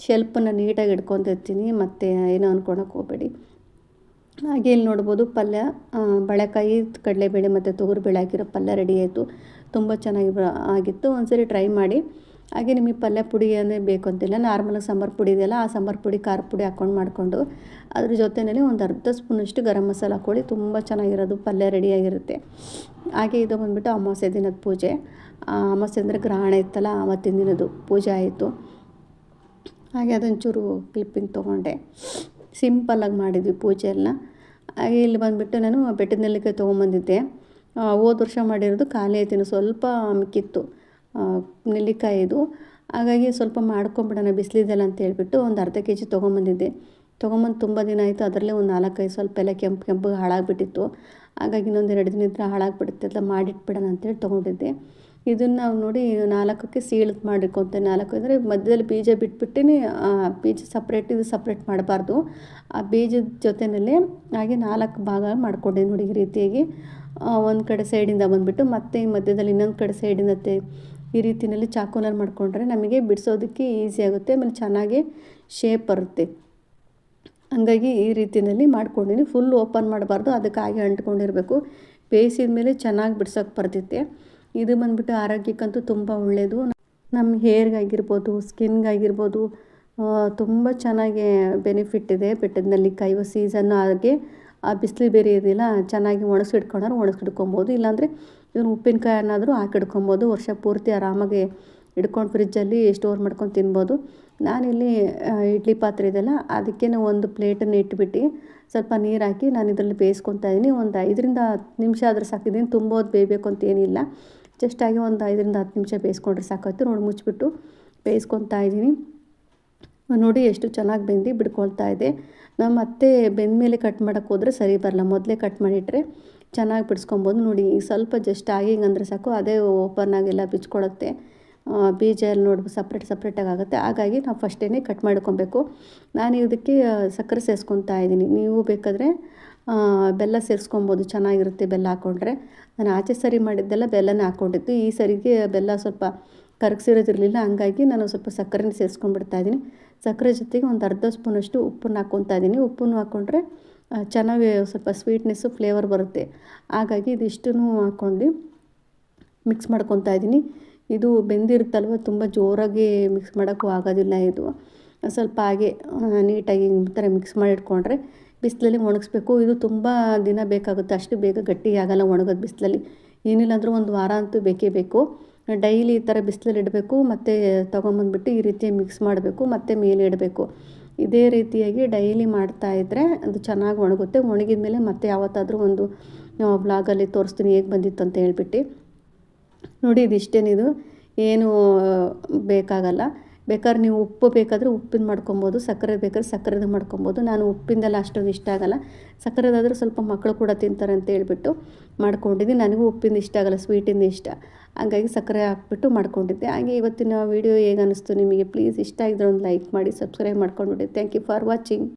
ಶೆಲ್ಪನ್ನು ನೀಟಾಗಿ ಇಟ್ಕೊತಿರ್ತೀನಿ, ಮತ್ತು ಏನೋ ಅಂದ್ಕೊಳಕ್ಕೆ ಹೋಗಬೇಡಿ. ಹಾಗೆ ಇಲ್ಲಿ ನೋಡ್ಬೋದು ಪಲ್ಯ ಬಾಳೆಕಾಯಿ, ಕಡಲೆಬೇಳೆ ಮತ್ತು ತೊಗರಿಬೇಳೆ ಹಾಕಿರೋ ಪಲ್ಯ ರೆಡಿ ಆಯಿತು. ತುಂಬ ಚೆನ್ನಾಗಿ ಆಗಿತ್ತು. ಒಂದ್ಸರಿ ಟ್ರೈ ಮಾಡಿ. ಹಾಗೆ ನಿಮಗೆ ಪಲ್ಯ ಪುಡಿ ಅಂದರೆ ಬೇಕು ಅಂತಿಲ್ಲ, ನಾರ್ಮಲಾಗಿ ಸಾಂಬಾರು ಪುಡಿ ಇದೆಯಲ್ಲ ಆ ಸಾಂಬಾರು ಪುಡಿ, ಖಾರ ಪುಡಿ ಹಾಕ್ಕೊಂಡು ಮಾಡಿಕೊಂಡು ಅದ್ರ ಜೊತೆಯಲ್ಲಿ ಒಂದು ಅರ್ಧ ಸ್ಪೂನಷ್ಟು ಗರಂ ಮಸಾಲ ಹಾಕ್ಕೊಳ್ಳಿ. ತುಂಬ ಚೆನ್ನಾಗಿರೋದು ಪಲ್ಯ ರೆಡಿಯಾಗಿರುತ್ತೆ. ಹಾಗೆ ಇದು ಬಂದುಬಿಟ್ಟು ಅಮಾವಾಸ್ಯೆ ದಿನದ ಪೂಜೆ. ಅಮಾವಾಸ್ಯೆ ಅಂದರೆ ಗ್ರಹಣ ಇತ್ತಲ್ಲ, ಆವತ್ತಿನ ದಿನದ್ದು ಪೂಜೆ ಆಯಿತು. ಹಾಗೆ ಅದೊಂಚೂರು ಕ್ಲಿಪ್ಪಿಂಗ್ ತೊಗೊಂಡೆ. ಸಿಂಪಲ್ಲಾಗಿ ಮಾಡಿದ್ವಿ ಪೂಜೆ ಎಲ್ಲ. ಹಾಗೆ ಇಲ್ಲಿ ಬಂದುಬಿಟ್ಟು ನಾನು ಬೆಟ್ಟದ ನೆಲ್ಲಿಕಾಯಿ ತೊಗೊಂಬಂದಿದ್ದೆ. ಹೋದ ವರ್ಷ ಮಾಡಿರೋದು ಖಾಲಿ ಆಯ್ತು, ಸ್ವಲ್ಪ ಮಿಕ್ಕಿತ್ತು ನೆಲ್ಲಿಕಾಯಿದು. ಹಾಗಾಗಿ ಸ್ವಲ್ಪ ಮಾಡ್ಕೊಂಬಿಡೋಣ ಬಿಸಿಲಿದೆಲ್ಲ ಅಂತ ಹೇಳ್ಬಿಟ್ಟು ಒಂದು ಅರ್ಧ ಕೆಜಿ ತೊಗೊಂಬಂದಿದ್ದೆ. ತೊಗೊಂಬಂದು ತುಂಬ ದಿನ ಆಯಿತು. ಅದರಲ್ಲೇ ಒಂದು 4-5 ಸ್ವಲ್ಪ ಎಲ್ಲ ಕೆಂಪು ಹಾಳಾಗಿಬಿಟ್ಟಿತ್ತು. ಹಾಗಾಗಿ ಇನ್ನೊಂದು 2 ದಿನ ಇದ್ದರೆ ಹಾಳಾಗಿಬಿಡುತ್ತೆ ಅಂತ ಮಾಡಿಟ್ಬಿಡೋಣ ಅಂತೇಳಿ ತೊಗೊಂಡಿದ್ದೆ. ಇದನ್ನು ನಾವು ನೋಡಿ 4ಕ್ಕೆ ಸೀಳು ಮಾಡಿಟ್ಕೊತೇನೆ. 4 ಅಂದರೆ ಮಧ್ಯದಲ್ಲಿ ಬೀಜ ಬಿಟ್ಬಿಟ್ಟೇ ಬೀಜ ಸಪ್ರೇಟ್, ಇದು ಸಪ್ರೇಟ್ ಮಾಡಬಾರ್ದು. ಆ ಬೀಜದ ಜೊತೆಯಲ್ಲೇ ಹಾಗೆ 4 ಭಾಗ ಮಾಡ್ಕೊಂಡೆ ನೋಡಿ ಈ ರೀತಿಯಾಗಿ. ಒಂದು ಕಡೆ ಸೈಡಿಂದ ಬಂದುಬಿಟ್ಟು ಮತ್ತೆ ಈ ಮಧ್ಯದಲ್ಲಿ ಇನ್ನೊಂದು ಕಡೆ ಸೈಡಿಂದ ಈ ರೀತಿಯಲ್ಲಿ ಚಾಕುನಲ್ಲಿ ಮಾಡಿಕೊಂಡ್ರೆ ನಮಗೆ ಬಿಡಿಸೋದಕ್ಕೆ ಈಸಿ ಆಗುತ್ತೆ, ಆಮೇಲೆ ಚೆನ್ನಾಗಿ ಶೇಪ್ ಬರುತ್ತೆ. ಹಂಗಾಗಿ ಈ ರೀತಿಯಲ್ಲಿ ಮಾಡ್ಕೊಂಡಿನಿ. ಫುಲ್ ಓಪನ್ ಮಾಡಬಾರ್ದು, ಅದಕ್ಕೆ ಹಾಗೆ ಅಂಟ್ಕೊಂಡಿರಬೇಕು. ಬೇಯಿಸಿದ ಮೇಲೆ ಚೆನ್ನಾಗಿ ಬಿಡ್ಸೋಕ್ಕೆ ಬರ್ತೈತೆ. ಇದು ಬಂದುಬಿಟ್ಟು ಆರೋಗ್ಯಕ್ಕಂತೂ ತುಂಬ ಒಳ್ಳೆಯದು. ನಮ್ಮ ಹೇರ್ಗಾಗಿರ್ಬೋದು, ಸ್ಕಿನ್ಗಾಗಿರ್ಬೋದು ತುಂಬ ಚೆನ್ನಾಗಿ ಬೆನಿಫಿಟ್ ಇದೆ. ಬೆಟ್ಟದ ನೆಲ್ಲಿಕಾಯಿ ಸೀಸನ್ನು. ಹಾಗೆ ಆ ಬಿಸಿಲು ಬೇರೆ ಇದೆಯಲ್ಲ, ಚೆನ್ನಾಗಿ ಒಣಗಿಸ್ಕೊಬೋದು. ಇಲ್ಲಾಂದರೆ ಇವನು ಉಪ್ಪಿನಕಾಯಿ ಏನಾದರೂ ಹಾಕಿಡ್ಕೊಬೋದು. ವರ್ಷ ಪೂರ್ತಿ ಆರಾಮಾಗಿ ಇಟ್ಕೊಂಡು ಫ್ರಿಜ್ಜಲ್ಲಿ ಸ್ಟೋರ್ ಮಾಡ್ಕೊಂಡು ತಿನ್ಬೋದು. ನಾನಿಲ್ಲಿ ಇಡ್ಲಿ ಪಾತ್ರೆ ಇದೆಯಲ್ಲ, ಅದಕ್ಕೆ ಒಂದು ಪ್ಲೇಟನ್ನು ಇಟ್ಬಿಟ್ಟು ಸ್ವಲ್ಪ ನೀರು ಹಾಕಿ ನಾನು ಇದರಲ್ಲಿ ಬೇಯಿಸ್ಕೊತಾ ಇದ್ದೀನಿ. ಒಂದು 5-10 ನಿಮಿಷ ಆದರೂ ಸಾಕಿದ್ದೀನಿ. ತುಂಬ ಹೊತ್ತು ಬೇಯಬೇಕು ಅಂತೇನಿಲ್ಲ, ಜಸ್ಟ್ ಆಗಿ ಒಂದು 5-10 ನಿಮಿಷ ಬೇಯಿಸ್ಕೊಂಡ್ರೆ ಸಾಕಾಯ್ತು. ನೋಡಿ ಮುಚ್ಚಿಬಿಟ್ಟು ಬೇಯಿಸ್ಕೊತಾ ಇದ್ದೀನಿ. ನೋಡಿ ಎಷ್ಟು ಚೆನ್ನಾಗಿ ಬಿಡ್ಕೊಳ್ತಾ ಇದೆ. ನಾವು ಮತ್ತೆ ಬೆಂದಮೇಲೆ ಕಟ್ ಮಾಡೋಕ್ಕೆ ಹೋದರೆ ಸರಿ ಬರಲ್ಲ. ಮೊದಲೇ ಕಟ್ ಮಾಡಿಟ್ರೆ ಚೆನ್ನಾಗಿ ಬಿಡಿಸ್ಕೊಬೋದು. ನೋಡಿ ಸ್ವಲ್ಪ ಜಸ್ಟ್ ಆಗಿ ಹಿಂಗಂದ್ರೆ ಸಾಕು, ಅದೇ ಓಪನ್ ಆಗೆಲ್ಲ ಬಿಚ್ಕೊಳ್ಳುತ್ತೆ. ಬೀಜ ಎಲ್ಲ ನೋಡಿ ಸಪ್ರೇಟಾಗಿ ಆಗುತ್ತೆ. ಹಾಗಾಗಿ ನಾವು ಫಸ್ಟೇ ಕಟ್ ಮಾಡ್ಕೊಬೇಕು. ನಾನು ಇದಕ್ಕೆ ಸಕ್ಕರೆ ಸೇರಿಸ್ಕೊತಾ ಇದ್ದೀನಿ. ನೀವು ಬೇಕಾದರೆ ಬೆಲ್ಲ ಸೇರಿಸ್ಕೊಬೋದು, ಚೆನ್ನಾಗಿರುತ್ತೆ ಬೆಲ್ಲ ಹಾಕ್ಕೊಂಡ್ರೆ. ನಾನು ಆಚೆ ಸರಿ ಮಾಡಿದ್ದೆಲ್ಲ ಬೆಲ್ಲನೇ ಹಾಕ್ಕೊಂಡಿದ್ದು. ಈ ಸರಿಗೆ ಬೆಲ್ಲ ಸ್ವಲ್ಪ ಕರಗಿಸಿರೋದಿರಲಿಲ್ಲ, ಹಂಗಾಗಿ ನಾನು ಸ್ವಲ್ಪ ಸಕ್ಕರೆನ ಸೇರಿಸ್ಕೊಂಡ್ಬಿಡ್ತಾಯಿದ್ದೀನಿ. ಸಕ್ಕರೆ ಜೊತೆಗೆ ಒಂದು ಅರ್ಧ ಸ್ಪೂನಷ್ಟು ಉಪ್ಪನ್ನು ಹಾಕ್ಕೊತಾ ಇದ್ದೀನಿ. ಉಪ್ಪನ್ನು ಹಾಕ್ಕೊಂಡ್ರೆ ಚೆನ್ನಾಗಿ ಸ್ವಲ್ಪ ಸ್ವೀಟ್ನೆಸ್ಸು ಫ್ಲೇವರ್ ಬರುತ್ತೆ. ಹಾಗಾಗಿ ಇದಿಷ್ಟನ್ನು ಹಾಕ್ಕೊಂಡು ಮಿಕ್ಸ್ ಮಾಡ್ಕೊತಾ ಇದ್ದೀನಿ. ಇದು ಬೆಂದಿರುತ್ತಲ್ವ, ತುಂಬ ಜೋರಾಗಿ ಮಿಕ್ಸ್ ಮಾಡೋಕ್ಕೂ ಆಗೋದಿಲ್ಲ. ಇದು ಸ್ವಲ್ಪ ಹಾಗೆ ನೀಟಾಗಿ ಈ ಥರ ಮಿಕ್ಸ್ ಮಾಡಿ ಇಟ್ಕೊಂಡ್ರೆ ಬಿಸಿಲಲ್ಲಿ ಒಣಗಿಸ್ಬೇಕು. ಇದು ತುಂಬ ದಿನ ಬೇಕಾಗುತ್ತೆ, ಅಷ್ಟು ಬೇಗ ಗಟ್ಟಿ ಆಗಲ್ಲ ಒಣಗೋದು ಬಿಸಿಲಲ್ಲಿ. ಏನಿಲ್ಲ ಅಂದರೂ ಒಂದು ವಾರ ಅಂತೂ ಬೇಕೇ ಬೇಕು. ಡೈಲಿ ಈ ಥರ ಬಿಸಿಲಲ್ಲಿ ಇಡಬೇಕು, ಮತ್ತು ತೊಗೊಂಬಂದ್ಬಿಟ್ಟು ಈ ರೀತಿ ಮಿಕ್ಸ್ ಮಾಡಬೇಕು, ಮತ್ತು ಮೇಲೆ ಇಡಬೇಕು. ಇದೇ ರೀತಿಯಾಗಿ ಡೈಲಿ ಮಾಡ್ತಾಯಿದ್ರೆ ಅದು ಚೆನ್ನಾಗಿ ಒಣಗುತ್ತೆ. ಒಣಗಿದ ಮೇಲೆ ಮತ್ತೆ ಯಾವತ್ತಾದರೂ ಒಂದು ವ್ಲಾಗಲ್ಲಿ ತೋರಿಸ್ತೀನಿ ಹೇಗೆ ಬಂದಿತ್ತು ಅಂತ ಹೇಳ್ಬಿಟ್ಟು. ನೋಡಿ ಇದಿಷ್ಟೇನಿದು, ಏನು ಬೇಕಾಗಲ್ಲ. ಬೇಕಾದ್ರೆ ನೀವು ಉಪ್ಪು ಬೇಕಾದರೆ ಉಪ್ಪಿನ ಮಾಡ್ಕೊಬೋದು, ಸಕ್ಕರೆ ಬೇಕಾದ್ರೆ ಸಕ್ಕರೆದು ಮಾಡ್ಕೊಬೋದು. ನಾನು ಉಪ್ಪಿಂದೆಲ್ಲ ಅಷ್ಟೊಂದು ಇಷ್ಟ ಆಗಲ್ಲ, ಸಕ್ಕರೆದಾದರೆ ಸ್ವಲ್ಪ ಮಕ್ಕಳು ಕೂಡ ತಿಂತಾರೆ ಅಂತ ಹೇಳ್ಬಿಟ್ಟು ಮಾಡ್ಕೊಂಡಿದ್ದೀನಿ. ನನಗೂ ಉಪ್ಪಿಂದ ಇಷ್ಟ ಆಗಲ್ಲ, ಸ್ವೀಟಿಂದ ಇಷ್ಟ. ಹಾಗಾಗಿ ಸಕ್ಕರೆ ಹಾಕ್ಬಿಟ್ಟು ಮಾಡ್ಕೊಂಡಿದ್ದೆ. ಹಾಗೆ ಇವತ್ತಿನ ವೀಡಿಯೋ ಹೇಗೆ ಅನ್ನಿಸ್ತು ನಿಮಗೆ? ಪ್ಲೀಸ್ ಇಷ್ಟ ಆಗಿದ್ರೆ ಒಂದು ಲೈಕ್ ಮಾಡಿ, ಸಬ್ಸ್ಕ್ರೈಬ್ ಮಾಡ್ಕೊಂಡ್ಬಿಡಿ. Thank you for watching.